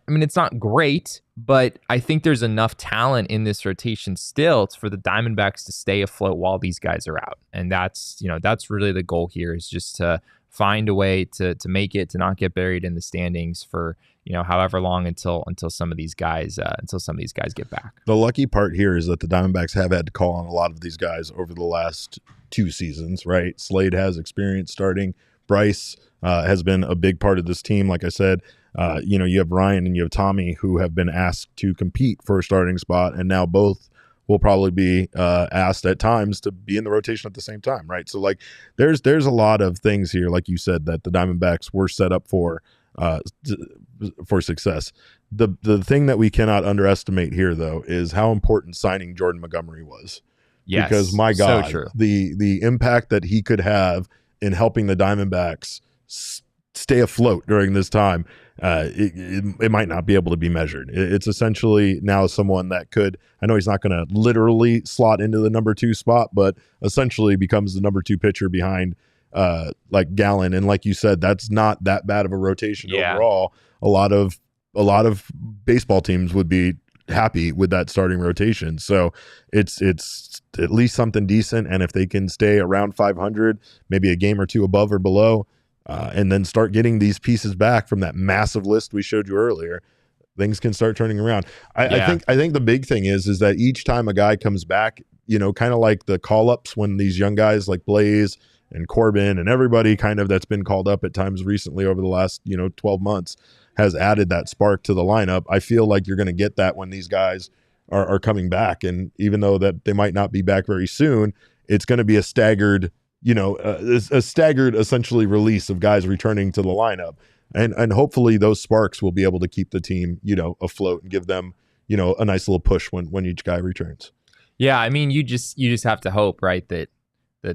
great, but I think there's enough talent in this rotation still for the Diamondbacks to stay afloat while these guys are out. And that's really the goal here, is just to find a way to make it, to not get buried in the standings for, however long until some of these guys get back. The lucky part here is that the Diamondbacks have had to call on a lot of these guys over the last 2 seasons, right? Slade has experience starting. Bryce has been a big part of this team. Like I said, you have Ryne and you have Tommy, who have been asked to compete for a starting spot, and now both will probably be asked at times to be in the rotation at the same time, right? So there's a lot of things here, like you said, that the Diamondbacks were set up for success. The thing that we cannot underestimate here, though, is how important signing Jordan Montgomery was. Yes, because my God, so true. The impact that he could have in helping the Diamondbacks stay afloat during this time, it might not be able to be measured. It's essentially now someone that could, I know he's not going to literally slot into the number 2 spot, but essentially becomes the number 2 pitcher behind Gallen. And like you said, that's not that bad of a rotation overall. A lot of baseball teams would be happy with that starting rotation. So it's at least something decent. And if they can stay around 500, maybe a game or 2 above or below, and then start getting these pieces back from that massive list we showed you earlier, things can start turning around. I think the big thing is that each time a guy comes back, kind of like the call-ups when these young guys like Blaze and Corbin and everybody kind of that's been called up at times recently over the last, 12 months has added that spark to the lineup. I feel like you're going to get that when these guys are coming back. And even though that they might not be back very soon, it's going to be a staggered, a staggered essentially release of guys returning to the lineup. And hopefully those sparks will be able to keep the team, afloat and give them, a nice little push when each guy returns. Yeah, I mean, you just have to hope, right, that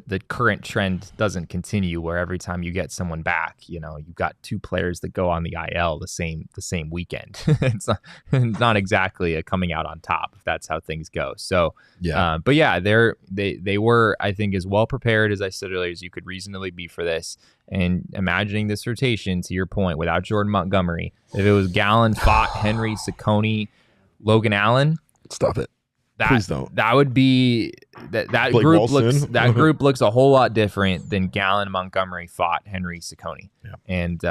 the current trend doesn't continue where every time you get someone back, you've got two players that go on the IL the same weekend. It's not exactly a coming out on top if that's how things go. So, yeah. But yeah, they were, I think, as well prepared as I said earlier as you could reasonably be for this. And imagining this rotation, to your point, without Jordan Montgomery, if it was Gallen, Fott, Henry, Ciccone, Logan Allen, stop it. Please don't. That would be that group looks group looks a whole lot different than Gallen, Montgomery, Fott, Henry, Ciccone. Yeah. And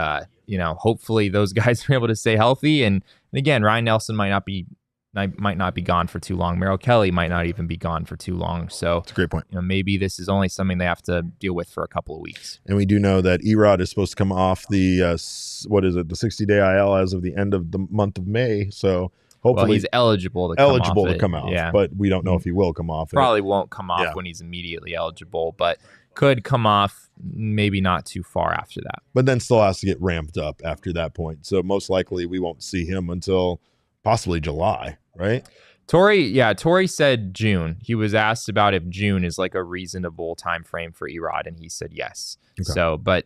hopefully those guys are able to stay healthy. And again, Ryan Nelson might not be gone for too long. Merrill Kelly might not even be gone for too long. So that's a great point. Maybe this is only something they have to deal with for a couple of weeks. And we do know that Erod is supposed to come off the the 60-day IL as of the end of the month of May. So hopefully he's eligible to come off. Yeah. But we don't know if he will come off. Probably won't come off when he's immediately eligible, but could come off maybe not too far after that. But then still has to get ramped up after that point. So most likely we won't see him until possibly July, right? Torrey said June. He was asked about if June is like a reasonable time frame for Erod, and he said yes. Okay. So, but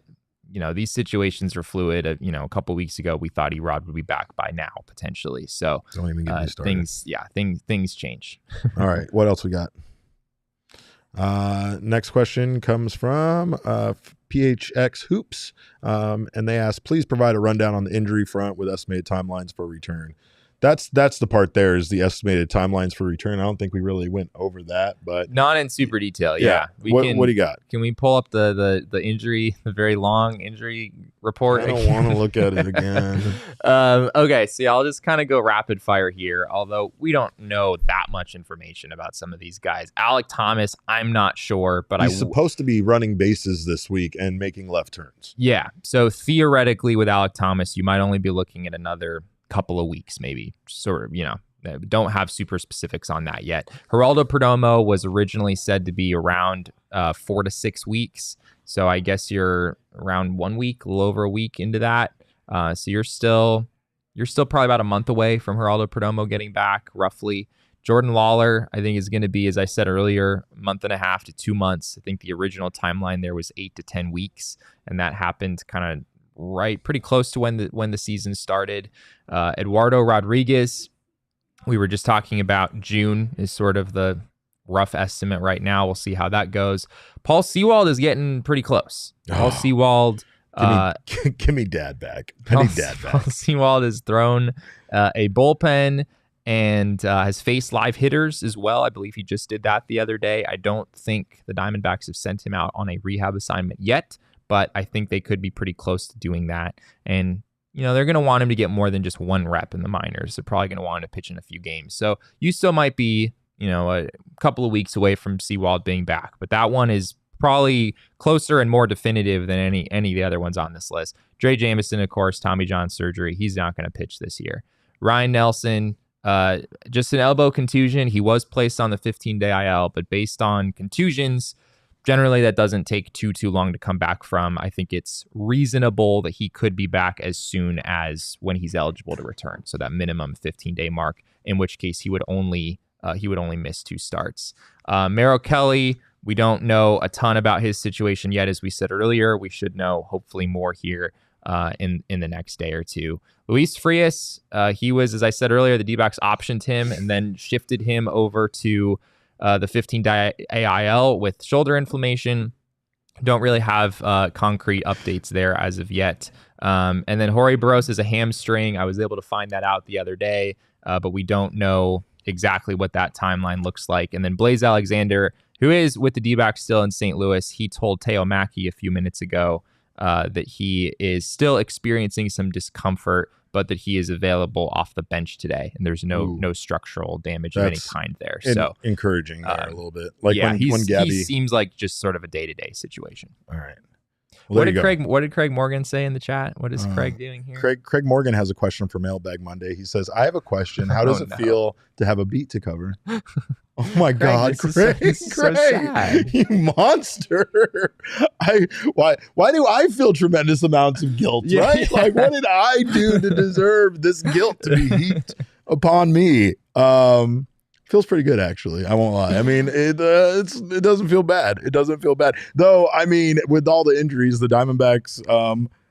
these situations are fluid. A couple weeks ago, we thought Erod would be back by now, potentially. So don't even get me started. Things change. All right. What else we got? Next question comes from PHNX Hoops. And they ask, please provide a rundown on the injury front with estimated timelines for return. That's the part there is the estimated timelines for return. I don't think we really went over that, but not in super detail. Yeah. What do you got? Can we pull up the injury, the very long injury report? I don't want to look at it again. Okay. So I'll just kind of go rapid fire here. Although we don't know that much information about some of these guys. Alec Thomas, I'm not sure, but he's supposed to be running bases this week and making left turns. Yeah. So theoretically with Alec Thomas, you might only be looking at another couple of weeks, maybe, sort of, don't have super specifics on that yet. Geraldo Perdomo was originally said to be around 4 to 6 weeks. So I guess you're around 1 week, a little over a week into that. So you're still probably about a month away from Geraldo Perdomo getting back, roughly. Jordan Lawler, I think, is going to be, as I said earlier, a month and a half to 2 months. I think the original timeline there was 8 to 10 weeks, and that happened kind of right pretty close to when the season started. Eduardo Rodriguez, we were just talking about June is sort of the rough estimate right now. We'll see how that goes. Paul Sewald is getting pretty close. Paul Sewald, give me dad back. I need dad back. Paul Sewald has thrown a bullpen and has faced live hitters as well. I believe he just did that the other day. I don't think the Diamondbacks have sent him out on a rehab assignment yet, but I think they could be pretty close to doing that. And, they're going to want him to get more than just one rep in the minors. They're probably going to want him to pitch in a few games. So you still might be, a couple of weeks away from Sewald being back. But that one is probably closer and more definitive than any of the other ones on this list. Dre Jameson, of course, Tommy John surgery. He's not going to pitch this year. Ryan Nelson, just an elbow contusion. He was placed on the 15-day IL, but based on contusions, generally, that doesn't take too long to come back from. I think it's reasonable that he could be back as soon as when he's eligible to return. So that minimum 15-day mark, in which case he would only miss 2 starts. Merrill Kelly, we don't know a ton about his situation yet. As we said earlier, we should know hopefully more here in the next day or two. Luis Frias, he was, as I said earlier, the D-backs optioned him and then shifted him over to the 15-day AIL with shoulder inflammation. Don't really have concrete updates there as of yet. And then Jorge Barros is a hamstring. I was able to find that out the other day, but we don't know exactly what that timeline looks like. And then Blaze Alexander, who is with the D-backs still in St. Louis, he told Teo Mackey a few minutes ago that he is still experiencing some discomfort, but that he is available off the bench today, and there's no structural damage of any kind there. So encouraging there a little bit. Like yeah, when Gabby he seems like just sort of a day-to-day situation. All right. Well, What did Craig Morgan say in the chat? What is Craig doing here? Craig Morgan has a question for Mailbag Monday. He says, I have a question. How does it feel to have a beat to cover? Oh my God, Craig, so sad. You monster. Why do I feel tremendous amounts of guilt, right? Yeah. Like, what did I do to deserve this guilt to be heaped upon me? Feels pretty good, actually. I won't lie. I mean, it doesn't feel bad. It doesn't feel bad. Though, I mean, with all the injuries, the Diamondbacks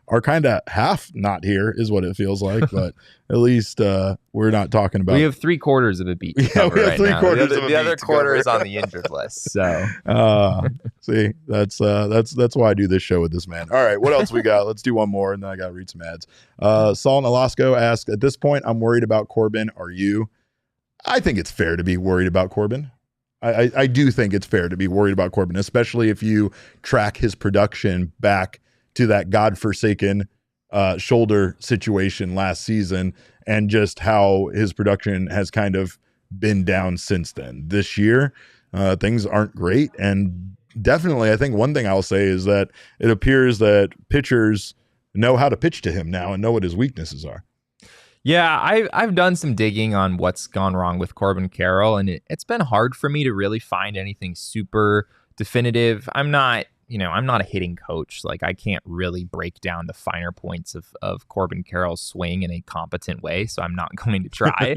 are kind of half not here is what it feels like. But at least we're not talking about. We have 3/4 of a beat to cover right now. The other quarter is on the injured list. So see, that's why I do this show with this man. All right, what else we got? Let's do one more, and then I got to read some ads. Saul Nolasco asked, at this point, I'm worried about Corbin. Are you? I think it's fair to be worried about Corbin. I do think it's fair to be worried about Corbin, especially if you track his production back to that godforsaken shoulder situation last season and just how his production has kind of been down since then. This year, things aren't great. And definitely, I think one thing I'll say is that it appears that pitchers know how to pitch to him now and know what his weaknesses are. Yeah, I've done some digging on what's gone wrong with Corbin Carroll, and it's been hard for me to really find anything super definitive. I'm not a hitting coach. Like, I can't really break down the finer points of Corbin Carroll's swing in a competent way, so I'm not going to try.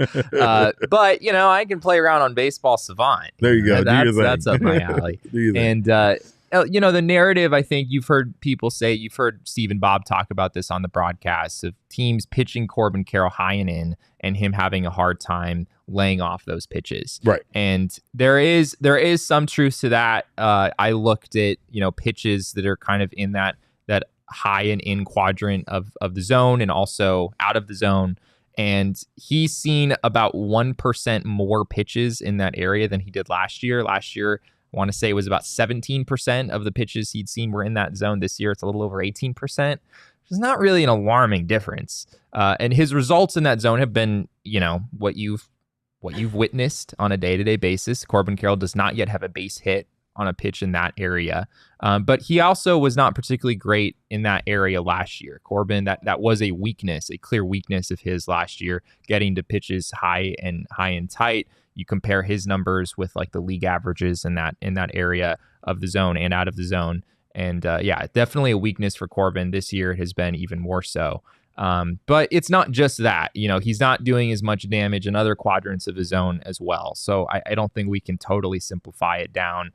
But, I can play around on Baseball Savant. There you go. That's up my alley. And, the narrative, I think you've heard people say, you've heard Steve and Bob talk about this on the broadcast of teams pitching Corbin Carroll high and in and him having a hard time laying off those pitches. Right. And there is some truth to that. I looked at, pitches that are kind of in that high and in quadrant of the zone and also out of the zone. And he's seen about 1% more pitches in that area than he did last year. Last year, I want to say it was about 17% of the pitches he'd seen were in that zone. This year, it's a little over 18%, which is not really an alarming difference. And his results in that zone have been, what you've witnessed on a day-to-day basis. Corbin Carroll does not yet have a base hit on a pitch in that area. But he also was not particularly great in that area last year. Corbin, that was a weakness, a clear weakness of his last year, getting to pitches high and tight. You compare his numbers with like the league averages in that area of the zone and out of the zone. And definitely a weakness for Corbin. This year it has been even more so. But it's not just that, he's not doing as much damage in other quadrants of his zone as well. So I don't think we can totally simplify it down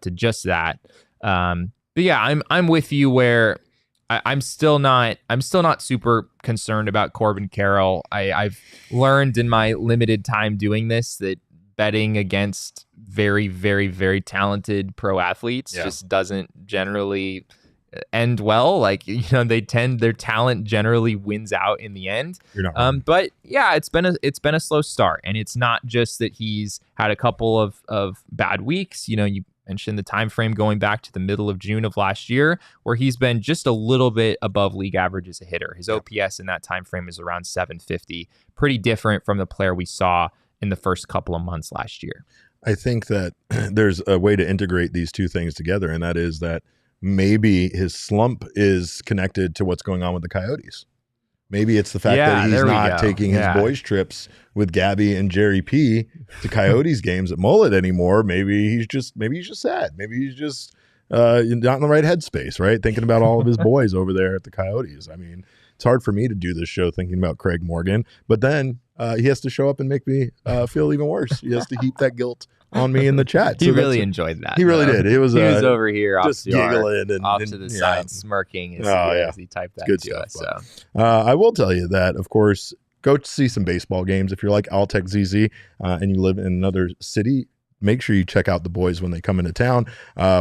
to just that. But yeah, I'm with you where I'm still not super concerned about Corbin Carroll. I've learned in my limited time doing this that betting against very, very, very talented pro athletes just doesn't generally end well. Like, their talent generally wins out in the end. But yeah, it's been a slow start, and it's not just that he's had a couple of bad weeks. You mentioned the time frame going back to the middle of June of last year, where he's been just a little bit above league average as a hitter. His OPS in that time frame is around 750. Pretty different from the player we saw in the first couple of months last year. I think that there's a way to integrate these two things together, and that is that maybe his slump is connected to what's going on with the Coyotes. Maybe it's the fact that he's not taking his boys trips with Gabby and Jerry P to Coyotes games at Mullet anymore. Maybe he's just sad. Maybe he's just not in the right headspace, right? Thinking about all of his boys over there at the Coyotes. I mean, it's hard for me to do this show thinking about Craig Morgan, but then he has to show up and make me feel even worse. He has to heap that guilt on me in the chat. He really enjoyed that. He really did. He was over here just giggling and off to the side, smirking as he typed that good to stuff, us. So. I will tell you that, of course, go see some baseball games. If you're like Altec ZZ and you live in another city, make sure you check out the boys when they come into town,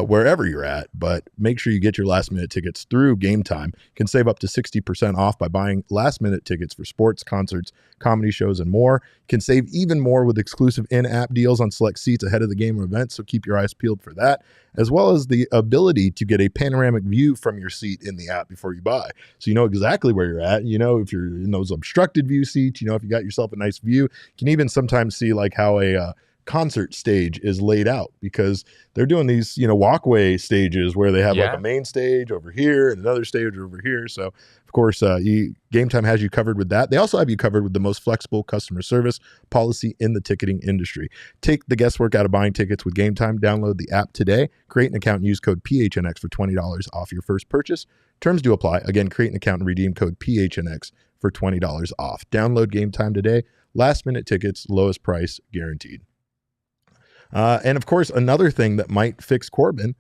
wherever you're at. But make sure you get your last minute tickets through Game Time. You can save up to 60% off by buying last minute tickets for sports, concerts, comedy shows, and more. You can save even more with exclusive in-app deals on select seats ahead of the game or event, so keep your eyes peeled for that, as well as the ability to get a panoramic view from your seat in the app before you buy. So you know exactly where you're at. You know if you're in those obstructed view seats, you know if you got yourself a nice view. You can even sometimes see like how a concert stage is laid out, because they're doing these, walkway stages where they have like a main stage over here and another stage over here. So of course, Game Time has you covered with that. They also have you covered with the most flexible customer service policy in the ticketing industry. Take the guesswork out of buying tickets with Game Time. Download the app today, create an account and use code PHNX for $20 off your first purchase. Terms do apply. Again, create an account and redeem code PHNX for $20 off. Download Game Time today. Last minute tickets, lowest price guaranteed. And of course, another thing that might fix Corbin,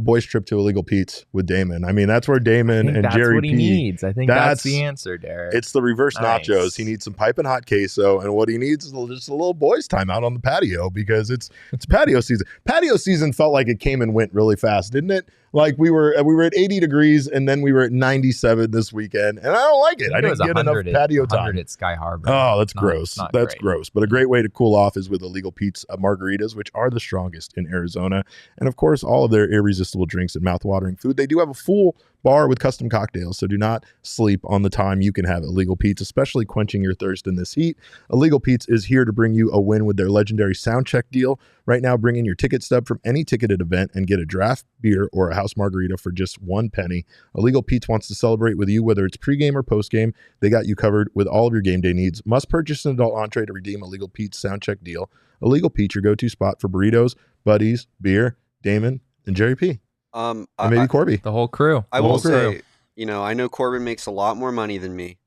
boys trip to Illegal Pete's with Damon. I mean, that's where Damon and that's Jerry what he P. needs. I think that's the answer, Derek. It's the reverse Nice. nachos. He needs some piping hot queso, and what he needs is just a little boys' time out on the patio, because it's patio season. Patio season felt like it came and went really fast, didn't it? Like we were at 80 degrees, and then we were at 97 this weekend, and I don't like it. I didn't get enough patio time. At Sky Harbor. Oh, that's gross. That's great. gross. But a great way to cool off is with Illegal Pete's margaritas, which are the strongest in Arizona. And of course, all of their irresistible drinks and mouthwatering food. They do have a full bar with custom cocktails, so do not sleep on the time you can have Illegal Pete's, especially quenching your thirst in this heat. Illegal Pete's is here to bring you a win with their legendary sound check deal. Right now, bring in your ticket stub from any ticketed event and get a draft beer or a house margarita for just $1. Illegal Pete's wants to celebrate with you, whether it's pregame or postgame. They got you covered with all of your game day needs. Must purchase an adult entree to redeem Illegal Pete's sound check deal. Illegal Pete's, your go-to spot for burritos, buddies, beer, Damon, and Jerry P. And maybe Corby. The whole crew. I will say, I know Corbin makes a lot more money than me,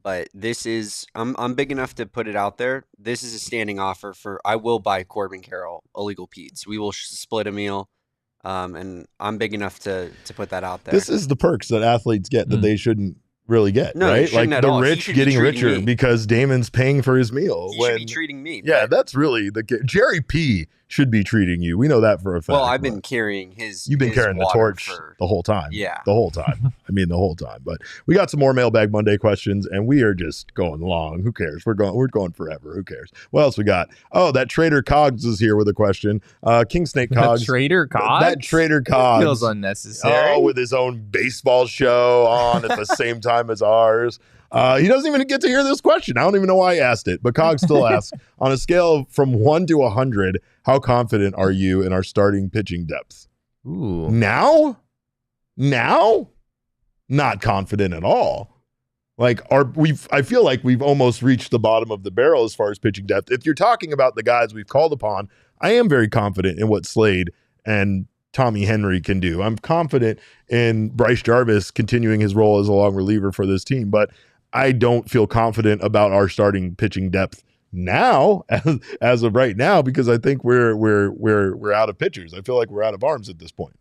but this is, I'm big enough to put it out there. This is a standing offer I will buy Corbin Carroll Illegal Pete's. We will split a meal. And I'm big enough to put that out there. This is the perks that athletes get that they shouldn't really get, No, right? Like the rich getting richer me. because Damon's paying for his meal. He should be treating me. Yeah, that's really Jerry P should be treating you. We know that for a fact. Well, I've been carrying his. You've been his carrying the torch the whole time. Yeah, the whole time. I mean, the whole time. But we got some more Mailbag Monday questions, and we are just going long. Who cares? We're going forever. Who cares? What else we got? Oh, that Trader Cogs is here with a question. King Snake Cogs. Trader Cogs. That Trader Cogs feels unnecessary. Oh, with his own baseball show on at the same time as ours. He doesn't even get to hear this question. I don't even know why I asked it, but Cog still asks, on a scale from 1 to 100, how confident are you in our starting pitching depth? Ooh. Now? Not confident at all. Like I feel like we've almost reached the bottom of the barrel as far as pitching depth. If you're talking about the guys we've called upon, I am very confident in what Slade and Tommy Henry can do. I'm confident in Bryce Jarvis continuing his role as a long reliever for this team, but I don't feel confident about our starting pitching depth now, as of right now, because I think we're out of pitchers. I feel like we're out of arms at this point.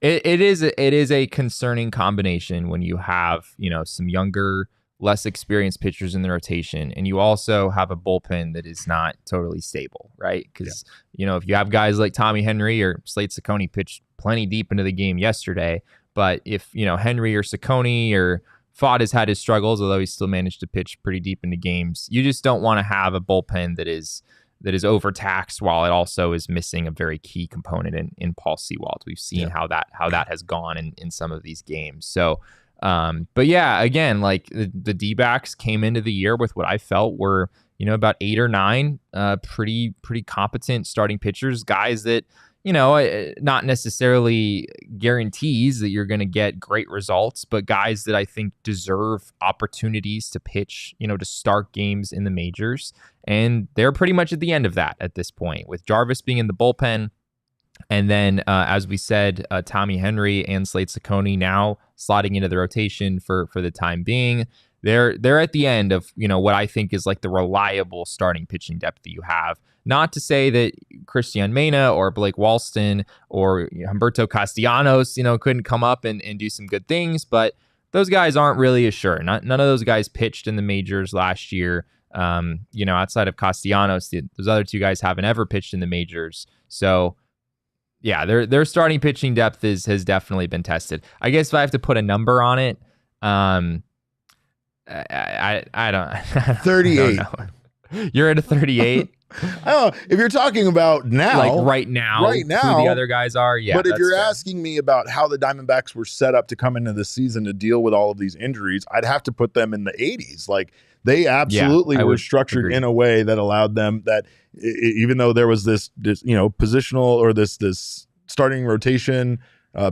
It is a concerning combination when you have some younger, less experienced pitchers in the rotation, and you also have a bullpen that is not totally stable, right? Because if you have guys like Tommy Henry or Slade Ciccone pitched plenty deep into the game yesterday, but if Henry or Ciccone or Fott has had his struggles, although he still managed to pitch pretty deep into games. You just don't want to have a bullpen that is overtaxed while it also is missing a very key component in Paul Sewald. We've seen how that has gone in some of these games. So, but yeah, again, like the D-backs came into the year with what I felt were about 8 or 9 pretty competent starting pitchers, guys that not necessarily guarantees that you're going to get great results, but guys that I think deserve opportunities to pitch, to start games in the majors. And they're pretty much at the end of that at this point, with Jarvis being in the bullpen. And then, as we said, Tommy Henry and Slade Ciccone now slotting into the rotation for the time being. They're at the end of, what I think is like the reliable starting pitching depth that you have. Not to say that Christian Mena or Blake Walston or Humberto Castellanos, couldn't come up and do some good things, but those guys aren't really as sure. None of those guys pitched in the majors last year. Outside of Castellanos, those other two guys haven't ever pitched in the majors. So, yeah, their starting pitching depth has definitely been tested. I guess if I have to put a number on it, I don't 38. I don't know. You're at a 38. Oh, if you're talking about now, like right now, who the other guys are, yeah. But if you're fair. asking me about how the Diamondbacks were set up to come into the season to deal with all of these injuries, I'd have to put them in the 80s. Like they absolutely were structured in a way that allowed them that even though there was this positional or this starting rotation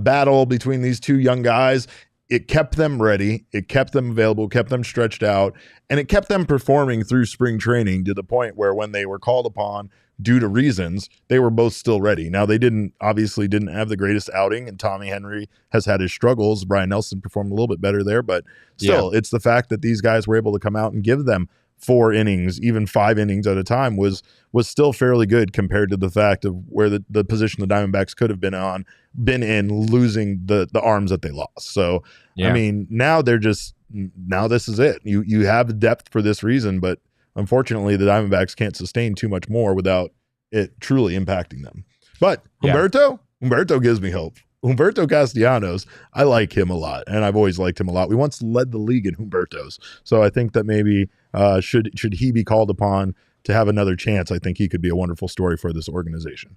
battle between these two young guys, it kept them ready, it kept them available, kept them stretched out, and it kept them performing through spring training to the point where when they were called upon due to reasons, they were both still ready. Now, they obviously didn't have the greatest outing, and Tommy Henry has had his struggles. Brian Nelson performed a little bit better there, but still, it's the fact that these guys were able to come out and give them 4 innings, even 5 innings at a time was still fairly good compared to the fact of where the position the Diamondbacks could have been in losing the arms that they lost. So, I mean, now this is it. You have depth for this reason, but unfortunately the Diamondbacks can't sustain too much more without it truly impacting them. But Humberto gives me hope. Humberto Castellanos, I like him a lot, and I've always liked him a lot. We once led the league in Humbertos, so I think that maybe should he be called upon to have another chance, I think he could be a wonderful story for this organization.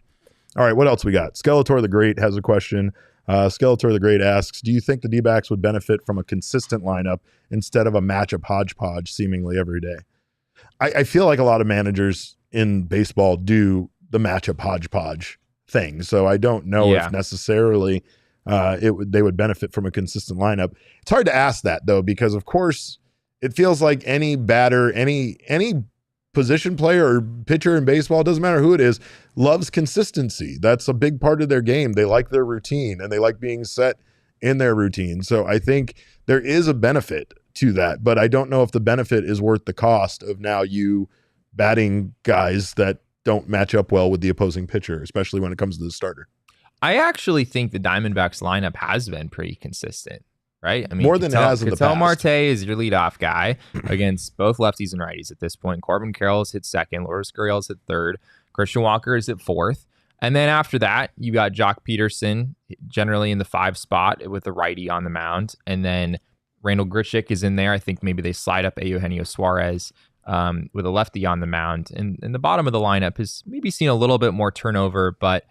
All right, what else we got? Skeletor the Great has a question. Skeletor the Great asks, do you think the D-backs would benefit from a consistent lineup instead of a matchup hodgepodge seemingly every day? I feel like a lot of managers in baseball do the matchup hodgepodge thing. So I don't know if necessarily they would benefit from a consistent lineup. It's hard to ask that though, because of course it feels like any batter, any position player or pitcher in baseball, doesn't matter who it is, loves consistency. That's a big part of their game. They like their routine and they like being set in their routine. So I think there is a benefit to that, but I don't know if the benefit is worth the cost of now you batting guys that don't match up well with the opposing pitcher, especially when it comes to the starter. I actually think the Diamondbacks lineup has been pretty consistent, right? I mean, more than it has in the past. Marte is your leadoff guy against both lefties and righties at this point. Corbin Carroll is hit second. Lourdes Gurriel is hit third. Christian Walker is at fourth. And then after that, you got Jock Peterson generally in the 5 spot with the righty on the mound. And then Randall Grichuk is in there. I think maybe they slide up Eugenio Suarez with a lefty on the mound. And the bottom of the lineup has maybe seen a little bit more turnover, but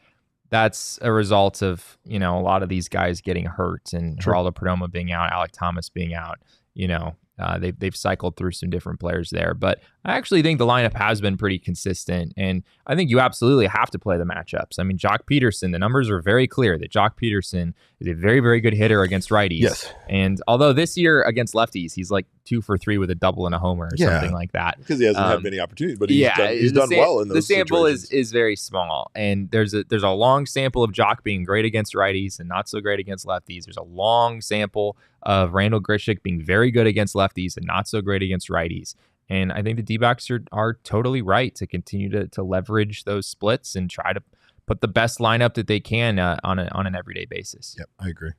that's a result of, a lot of these guys getting hurt and Geraldo Perdomo being out, Alec Thomas being out. They've cycled through some different players there, but I actually think the lineup has been pretty consistent, and I think you absolutely have to play the matchups. I mean, Jock Peterson, the numbers are very clear that Jock Peterson is a very, very good hitter against righties. Yes. And although this year against lefties, he's like 2 for 3 with a double and a homer or something like that. Because he hasn't had many opportunities, but he's done well in those The sample situations. is very small, and there's a long sample of Jock being great against righties and not so great against lefties. There's a long sample of Randall Grichuk being very good against lefties and not so great against righties. And I think the D-backs are totally right to continue to leverage those splits and try to put the best lineup that they can on an everyday basis. Yep, I agree.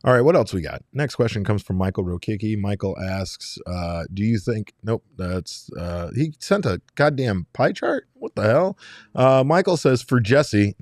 All right, what else we got? Next question comes from Michael Rokicki. Michael asks, do you think... Nope, that's... he sent a goddamn pie chart? What the hell? Michael says, for Jesse...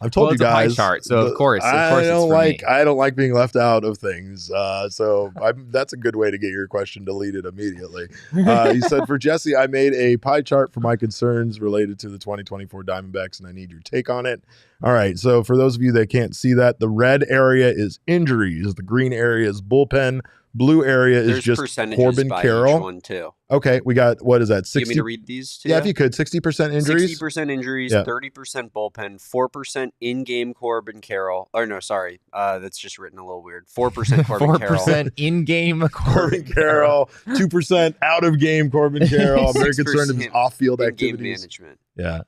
I've told you guys... It's a pie chart, so of course I don't me. I don't like being left out of things. So that's a good way to get your question deleted immediately. He said, for Jesse, I made a pie chart for my concerns related to the 2024 Diamondbacks, and I need your take on it. All right, so for those of you that can't see that, the red area is injuries. The green area is bullpen. Blue area is just Corbin Carroll. Each one too. Okay, we got, what is that? 60? You want me to read these to Yeah, you? if you could. 60% injuries? 60% injuries, 30% bullpen, 4% in-game Corbin Carroll. Or no, sorry. That's just written a little weird. 4% Corbin Carroll. 4% in-game Corbin Carroll. 2% out-of-game Corbin Carroll. I'm very concerned of his off-field in-game activities. management. Yeah.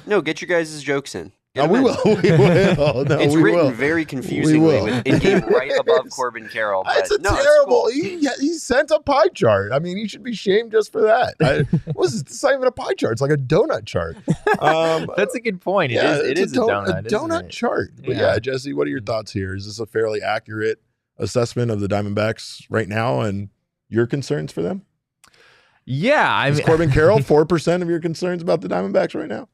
No, get your guys' jokes in. We will. No, it's we witten will. very confusingly with in-game right above Corbin Carroll. But It's a no, terrible. It's cool. He sent a pie chart. I mean, he should be shamed just for that. It's not even a pie chart. It's like a donut chart. That's a good point. It is a donut. A donut chart. But yeah, Jesse, what are your thoughts here? Is this a fairly accurate assessment of the Diamondbacks right now and your concerns for them? Yeah, Is Corbin Carroll 4% of your concerns about the Diamondbacks right now?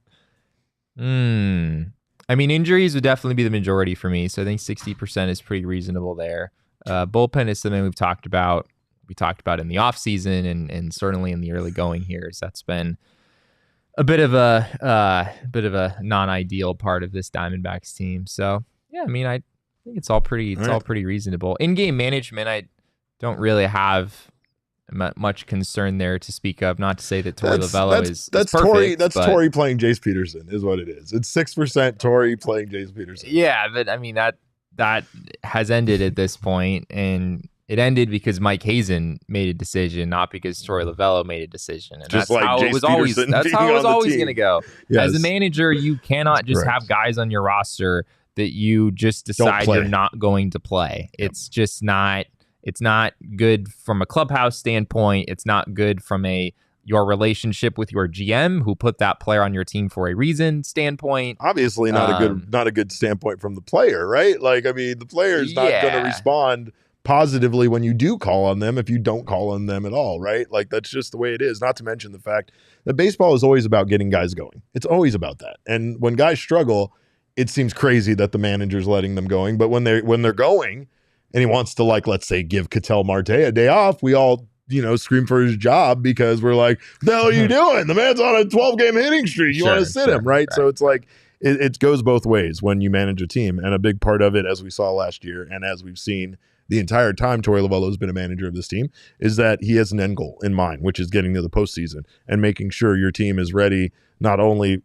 I mean, injuries would definitely be the majority for me. So I think 60% is pretty reasonable there. Bullpen is something we've talked about. We talked about in the offseason and certainly in the early going years. That's been a bit of a non-ideal part of this Diamondbacks team. So yeah, I mean, I think it's all pretty reasonable. In-game management, I don't really have much concern there to speak of. Not to say that Torey Lovullo is perfect. That's Torey playing Jace Peterson is what it is. It's 6% Torey playing Jace Peterson. Yeah, but I mean that has ended at this point, and it ended because Mike Hazen made a decision, not because Torey Lovullo made a decision. And Just that's like how Jace it was always. Peterson That's how being it was on the always team. going to go. Yes. As a manager, you cannot just correct. have guys on your roster that you just decide play. you're not going to play. Yep. It's just not. It's not good from a clubhouse standpoint. It's not good from your relationship with your GM, who put that player on your team for a reason standpoint. Obviously not a good standpoint from the player, right? Like, I mean, the player is not going to respond positively when you do call on them if you don't call on them at all, right? Like, that's just the way it is. Not to mention the fact that baseball is always about getting guys going. It's always about that. And when guys struggle, it seems crazy that the manager's letting them going. But when they're going, and he wants to, like, let's say, give Ketel Marte a day off, we all, scream for his job because we're like, what the hell are you doing? The man's on a 12-game hitting streak. You want to sit him, right? So it's like, it goes both ways when you manage a team. And a big part of it, as we saw last year, and as we've seen the entire time Torey Lovullo has been a manager of this team, is that he has an end goal in mind, which is getting to the postseason and making sure your team is ready, not only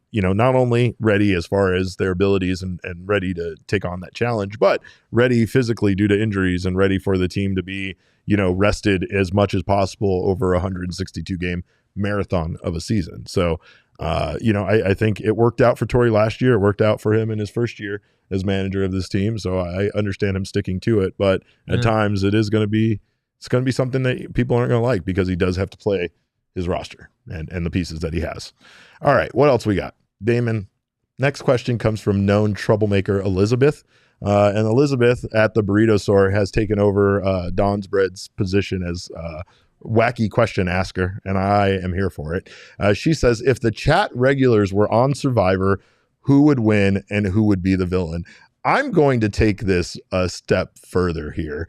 ready as far as their abilities and ready to take on that challenge, but ready physically due to injuries and ready for the team to be, rested as much as possible over a 162-game marathon of a season. So, I think it worked out for Torey last year. It worked out for him in his first year as manager of this team. So I understand him sticking to it, but at times it's going to be something that people aren't going to like because he does have to play his roster and the pieces that he has. All right. What else we got? Damon, next question comes from known troublemaker Elizabeth. And Elizabeth at the Burrito Store has taken over Don's Bread's position as wacky question asker, and I am here for it. She says, if the chat regulars were on Survivor, who would win and who would be the villain? I'm going to take this a step further here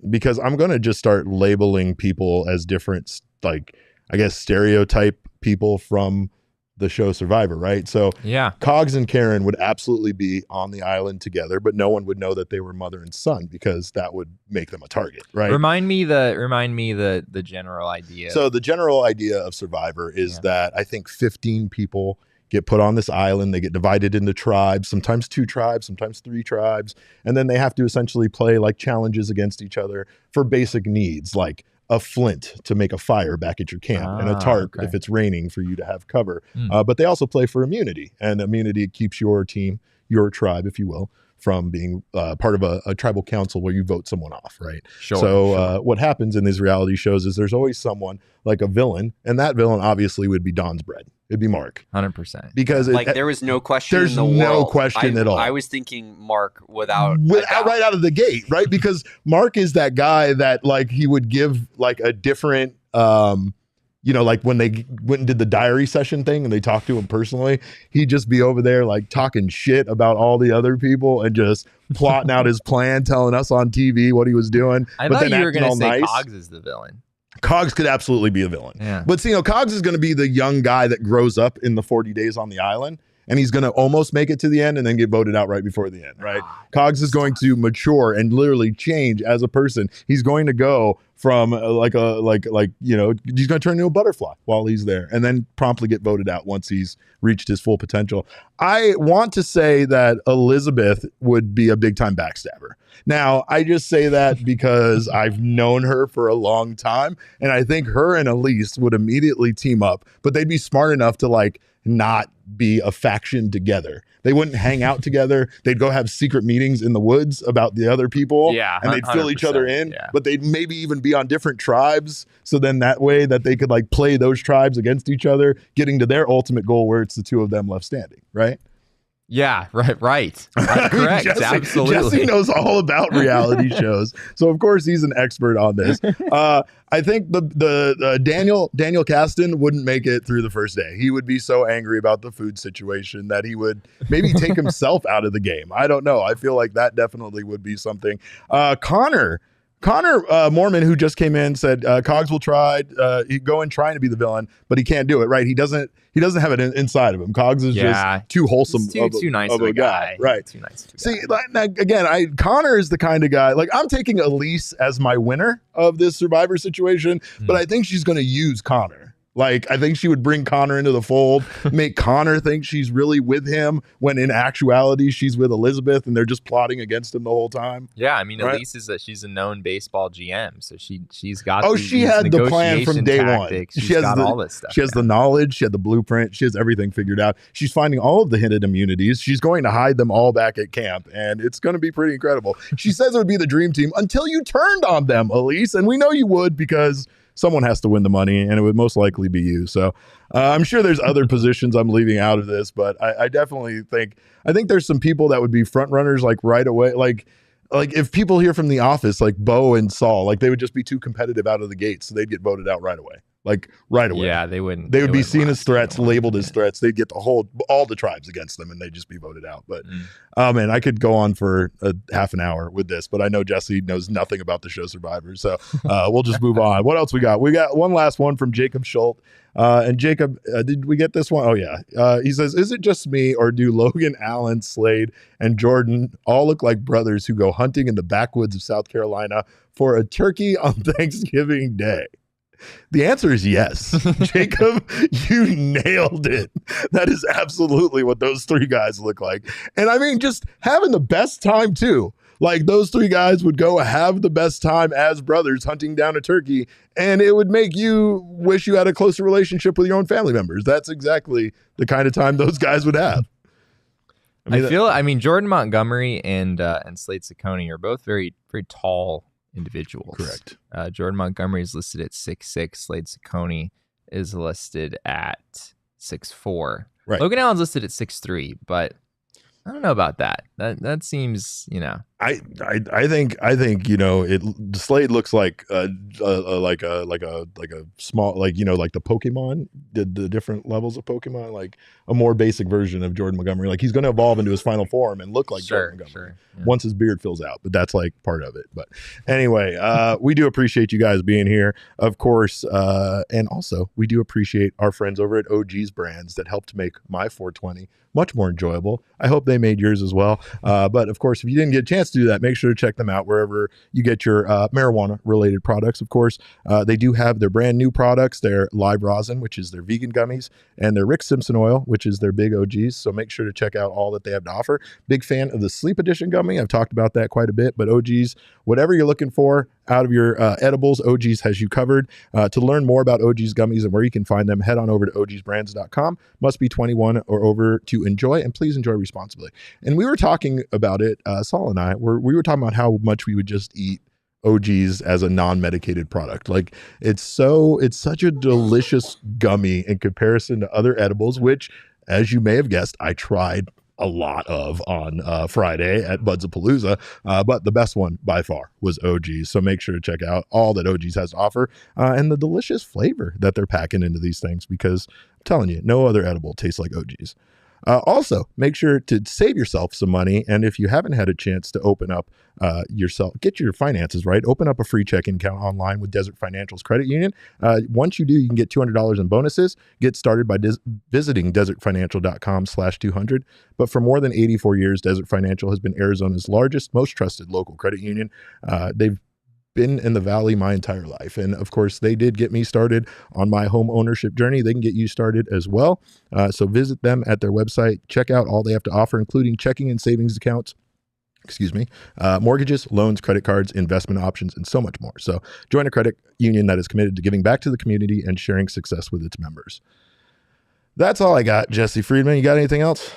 because I'm going to just start labeling people as different, like, I guess, stereotype people from the show Survivor, right? So yeah, Cogs and Karen would absolutely be on the island together, but no one would know that they were mother and son because that would make them a target, right? Remind me the general idea. So the general idea of Survivor is that I think 15 people get put on this island. They get divided into tribes, sometimes 2 tribes, sometimes 3 tribes, and then they have to essentially play like challenges against each other for basic needs, like a flint to make a fire back at your camp and a tarp if it's raining for you to have cover. But they also play for immunity, and immunity keeps your team, your tribe, if you will, from being part of a tribal council where you vote someone off, right? Sure. What happens in these reality shows is there's always someone like a villain, and that villain obviously would be Don's Bread. It'd be Mark. 100%. Because there was no question there's in the no world. question at all. I was thinking Mark without right out of the gate, right? Because Mark is that guy that, like, he would give like a different like when they went and did the diary session thing and they talked to him personally, he'd just be over there like talking shit about all the other people and just plotting out his plan, telling us on TV what he was doing. I thought you were going to say Cogs is the villain. Cogs could absolutely be a villain. Yeah. But see, Cogs is going to be the young guy that grows up in the 40 days on the island, and he's going to almost make it to the end and then get voted out right before the end, right? Cogs is going to mature and literally change as a person. He's going to go from he's going to turn into a butterfly while he's there and then promptly get voted out once he's reached his full potential. I want to say that Elizabeth would be a big time backstabber. Now, I just say that because I've known her for a long time, and I think her and Elise would immediately team up, but they'd be smart enough to like not be a faction together. They wouldn't hang out together. They'd go have secret meetings in the woods about the other people. Yeah, and they'd fill each other in. Yeah. But they'd maybe even be on different tribes. So then that way that they could like play those tribes against each other, getting to their ultimate goal where it's the 2 of them left standing, right? Yeah, right. I mean, Correct. Absolutely. Jesse knows all about reality shows, so of course he's an expert on this. I think the Daniel Caston wouldn't make it through the first day. He would be so angry about the food situation that he would maybe take himself out of the game. I don't know. I feel like that definitely would be something. Connor Mormon, who just came in, said Cogs will try he'd go in trying to be the villain, but he can't do it. Right? He doesn't have it inside of him. Cogs is just too wholesome, too nice of a guy. Right? Too nice. See, again, Connor is the kind of guy. Like, I'm taking Elise as my winner of this Survivor situation, but I think she's going to use Connor. Like, I think she would bring Connor into the fold, make Connor think she's really with him when in actuality she's with Elizabeth and they're just plotting against him the whole time. Yeah, I mean, right? Elise she's a known baseball GM, so she's got. She had the plan from day one. She has got all this stuff. She has the knowledge. She had the blueprint. She has everything figured out. She's finding all of the hidden immunities. She's going to hide them all back at camp, and it's going to be pretty incredible. She says it would be the dream team until you turned on them, Elise, and we know you would because someone has to win the money, and it would most likely be you. So I'm sure there's other positions I'm leaving out of this, but I definitely think there's some people that would be front runners like right away. Like if people hear from The Office, like Bo and Saul, like they would just be too competitive out of the gate, so they'd get voted out right away. Like right away. Yeah, they wouldn't. They would be seen as threats, labeled as threats. They'd get all the tribes against them, and they'd just be voted out. But man, I could go on for a half an hour with this, but I know Jesse knows nothing about the show Survivor, so we'll just move on. What else we got? We got one last one from Jacob Schultz. And Jacob, did we get this one? Oh yeah. He says, "Is it just me, or do Logan, Allen, Slade, and Jordan all look like brothers who go hunting in the backwoods of South Carolina for a turkey on Thanksgiving Day?" The answer is yes. Jacob, you nailed it. That is absolutely what those three guys look like. And I mean, just having the best time too. Like, those three guys would go have the best time as brothers hunting down a turkey, and it would make you wish you had a closer relationship with your own family members. That's exactly the kind of time those guys would have. I mean, Jordan Montgomery and Slade Ciccone are both very, very tall individuals. Correct. Jordan Montgomery is listed at 6'6". Slade Ciccone is listed at 6'4". Right. Logan Allen's listed at 6'3", but I don't know about that. That seems, I think Slade looks like a small, like the Pokemon, the different levels of Pokemon, like a more basic version of Jordan Montgomery. Like, he's going to evolve into his final form and look like Jordan Montgomery once his beard fills out, but that's like part of it. But anyway, we do appreciate you guys being here, of course, and also we do appreciate our friends over at OG's Brands that helped make my 420 much more enjoyable. I hope they made yours as well. But of course, if you didn't get a chance to do that, make sure to check them out wherever you get your marijuana related products. Of course, they do have their brand new products, their live rosin, which is their vegan gummies, and their Rick Simpson oil, which is their big OGs. So make sure to check out all that they have to offer. Big fan of the Sleep Edition gummy. I've talked about that quite a bit, but OGs, whatever you're looking for out of your edibles, OGs has you covered. To learn more about OG's gummies and where you can find them, head on over to ogsbrands.com. Must be 21 or over to enjoy, and please enjoy responsibly. And we were talking about it, Saul and I, we were talking about how much we would just eat OGs as a non-medicated product. Like, it's such a delicious gummy in comparison to other edibles, which, as you may have guessed, I tried a lot of on Friday at Buds-a-Palooza, but the best one by far was OG's. So make sure to check out all that OG's has to offer and the delicious flavor that they're packing into these things, because I'm telling you, no other edible tastes like OG's. Also, make sure to save yourself some money. And if you haven't had a chance to open up get your finances right, open up a free checking account online with Desert Financial's credit union. Once you do, you can get $200 in bonuses. Get started by visiting desertfinancial.com/200. But for more than 84 years, Desert Financial has been Arizona's largest, most trusted local credit union. They've been in the Valley my entire life. And of course, they did get me started on my home ownership journey. They can get you started as well. So visit them at their website, check out all they have to offer, including checking and savings accounts, mortgages, loans, credit cards, investment options, and so much more. So join a credit union that is committed to giving back to the community and sharing success with its members. That's all I got, Jesse Friedman. You got anything else?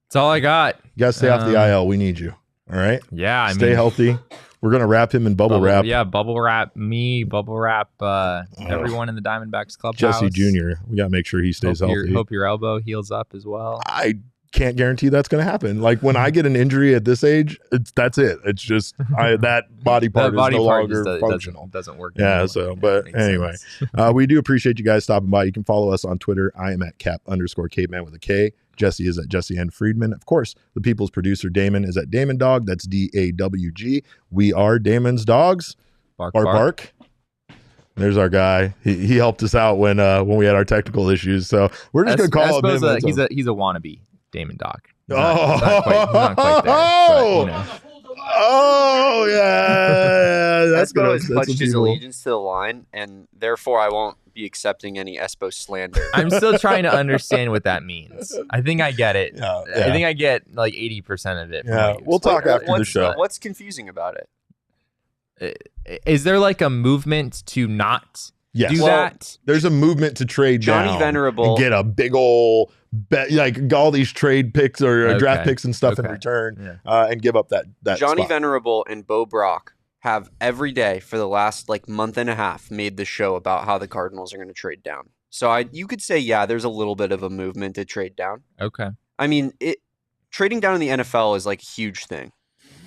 That's all I got. You got to stay off the IL. We need you. All right? Yeah. Stay healthy. We're going to wrap him in bubble wrap. Yeah, bubble wrap me, bubble wrap everyone in the Diamondbacks clubhouse. Jesse Jr., we got to make sure he stays healthy. Hope your elbow heals up as well. I can't guarantee that's going to happen. Like when I get an injury at this age, that's it. It's just that body part is no longer functional. Doesn't work. Yeah. Anymore. So, but anyway, we do appreciate you guys stopping by. You can follow us on Twitter. I am at cap_caveman with a K. Jesse is at Jesse N. Friedman. Of course, the people's producer, Damon, is at Damon Dog. That's DAWG. We are Damon's dogs. Bark. There's our guy. He helped us out when we had our technical issues. So we're just going to call him. He's a wannabe Damon Dog. He's not quite there. But, you know. Oh yeah, that's Espo has that's pledged his allegiance to the line, and therefore I won't be accepting any Espo slander. I'm still trying to understand what that means. I think I get it. Yeah. I think I get like 80% of it. Yeah, we'll talk after the show. What's confusing about it? Is there like a movement to not do that? There's a movement to trade Johnny down Venerable and get a big old like all these trade picks or draft picks and stuff in return, and give up that Johnny spot. Venerable and Bo Brock have every day for the last like month and a half made the show about how the Cardinals are going to trade down. So you could say, yeah, there's a little bit of a movement to trade down. Okay. I mean, trading down in the NFL is like a huge thing,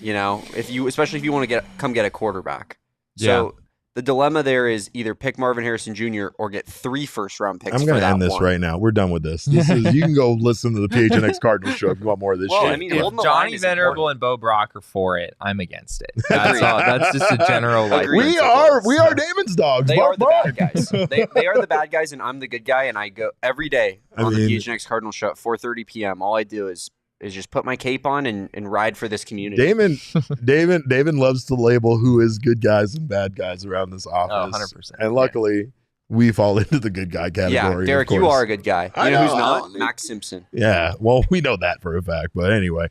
you know, especially if you want to come get a quarterback. So the dilemma there is either pick Marvin Harrison Jr. or get 3 first-round picks. I'm going to end this right now. We're done with this. You can go listen to the PHNX Cardinals show if you want more of this shit. I mean, if Johnny Venerable and Bo Brock are for it, I'm against it. That's all. That's just a general like. We are Damon's dogs. They are the bad guys. They are the bad guys, and I'm the good guy. And I go every day on the PHNX Cardinals show at 4:30 p.m. All I do is just put my cape on and ride for this community. Damon loves to label who is good guys and bad guys around this office. 100%. And luckily, we fall into the good guy category. Yeah, Derek, you are a good guy. You know who's not? Max Simpson. Yeah, well, we know that for a fact. But anyway,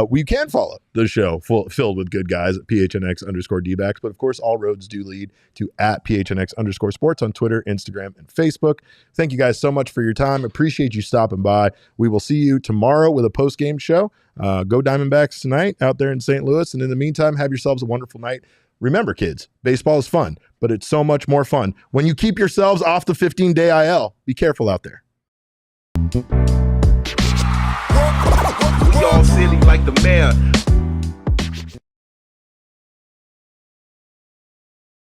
we can follow the show filled with good guys at PHNX_DBacks. But of course, all roads do lead to at PHNX_sports on Twitter, Instagram, and Facebook. Thank you guys so much for your time. Appreciate you stopping by. We will see you tomorrow with a post-game show. Go Diamondbacks tonight out there in St. Louis. And in the meantime, have yourselves a wonderful night. Remember, kids, baseball is fun, but it's so much more fun when you keep yourselves off the 15-day IL. Be careful out there.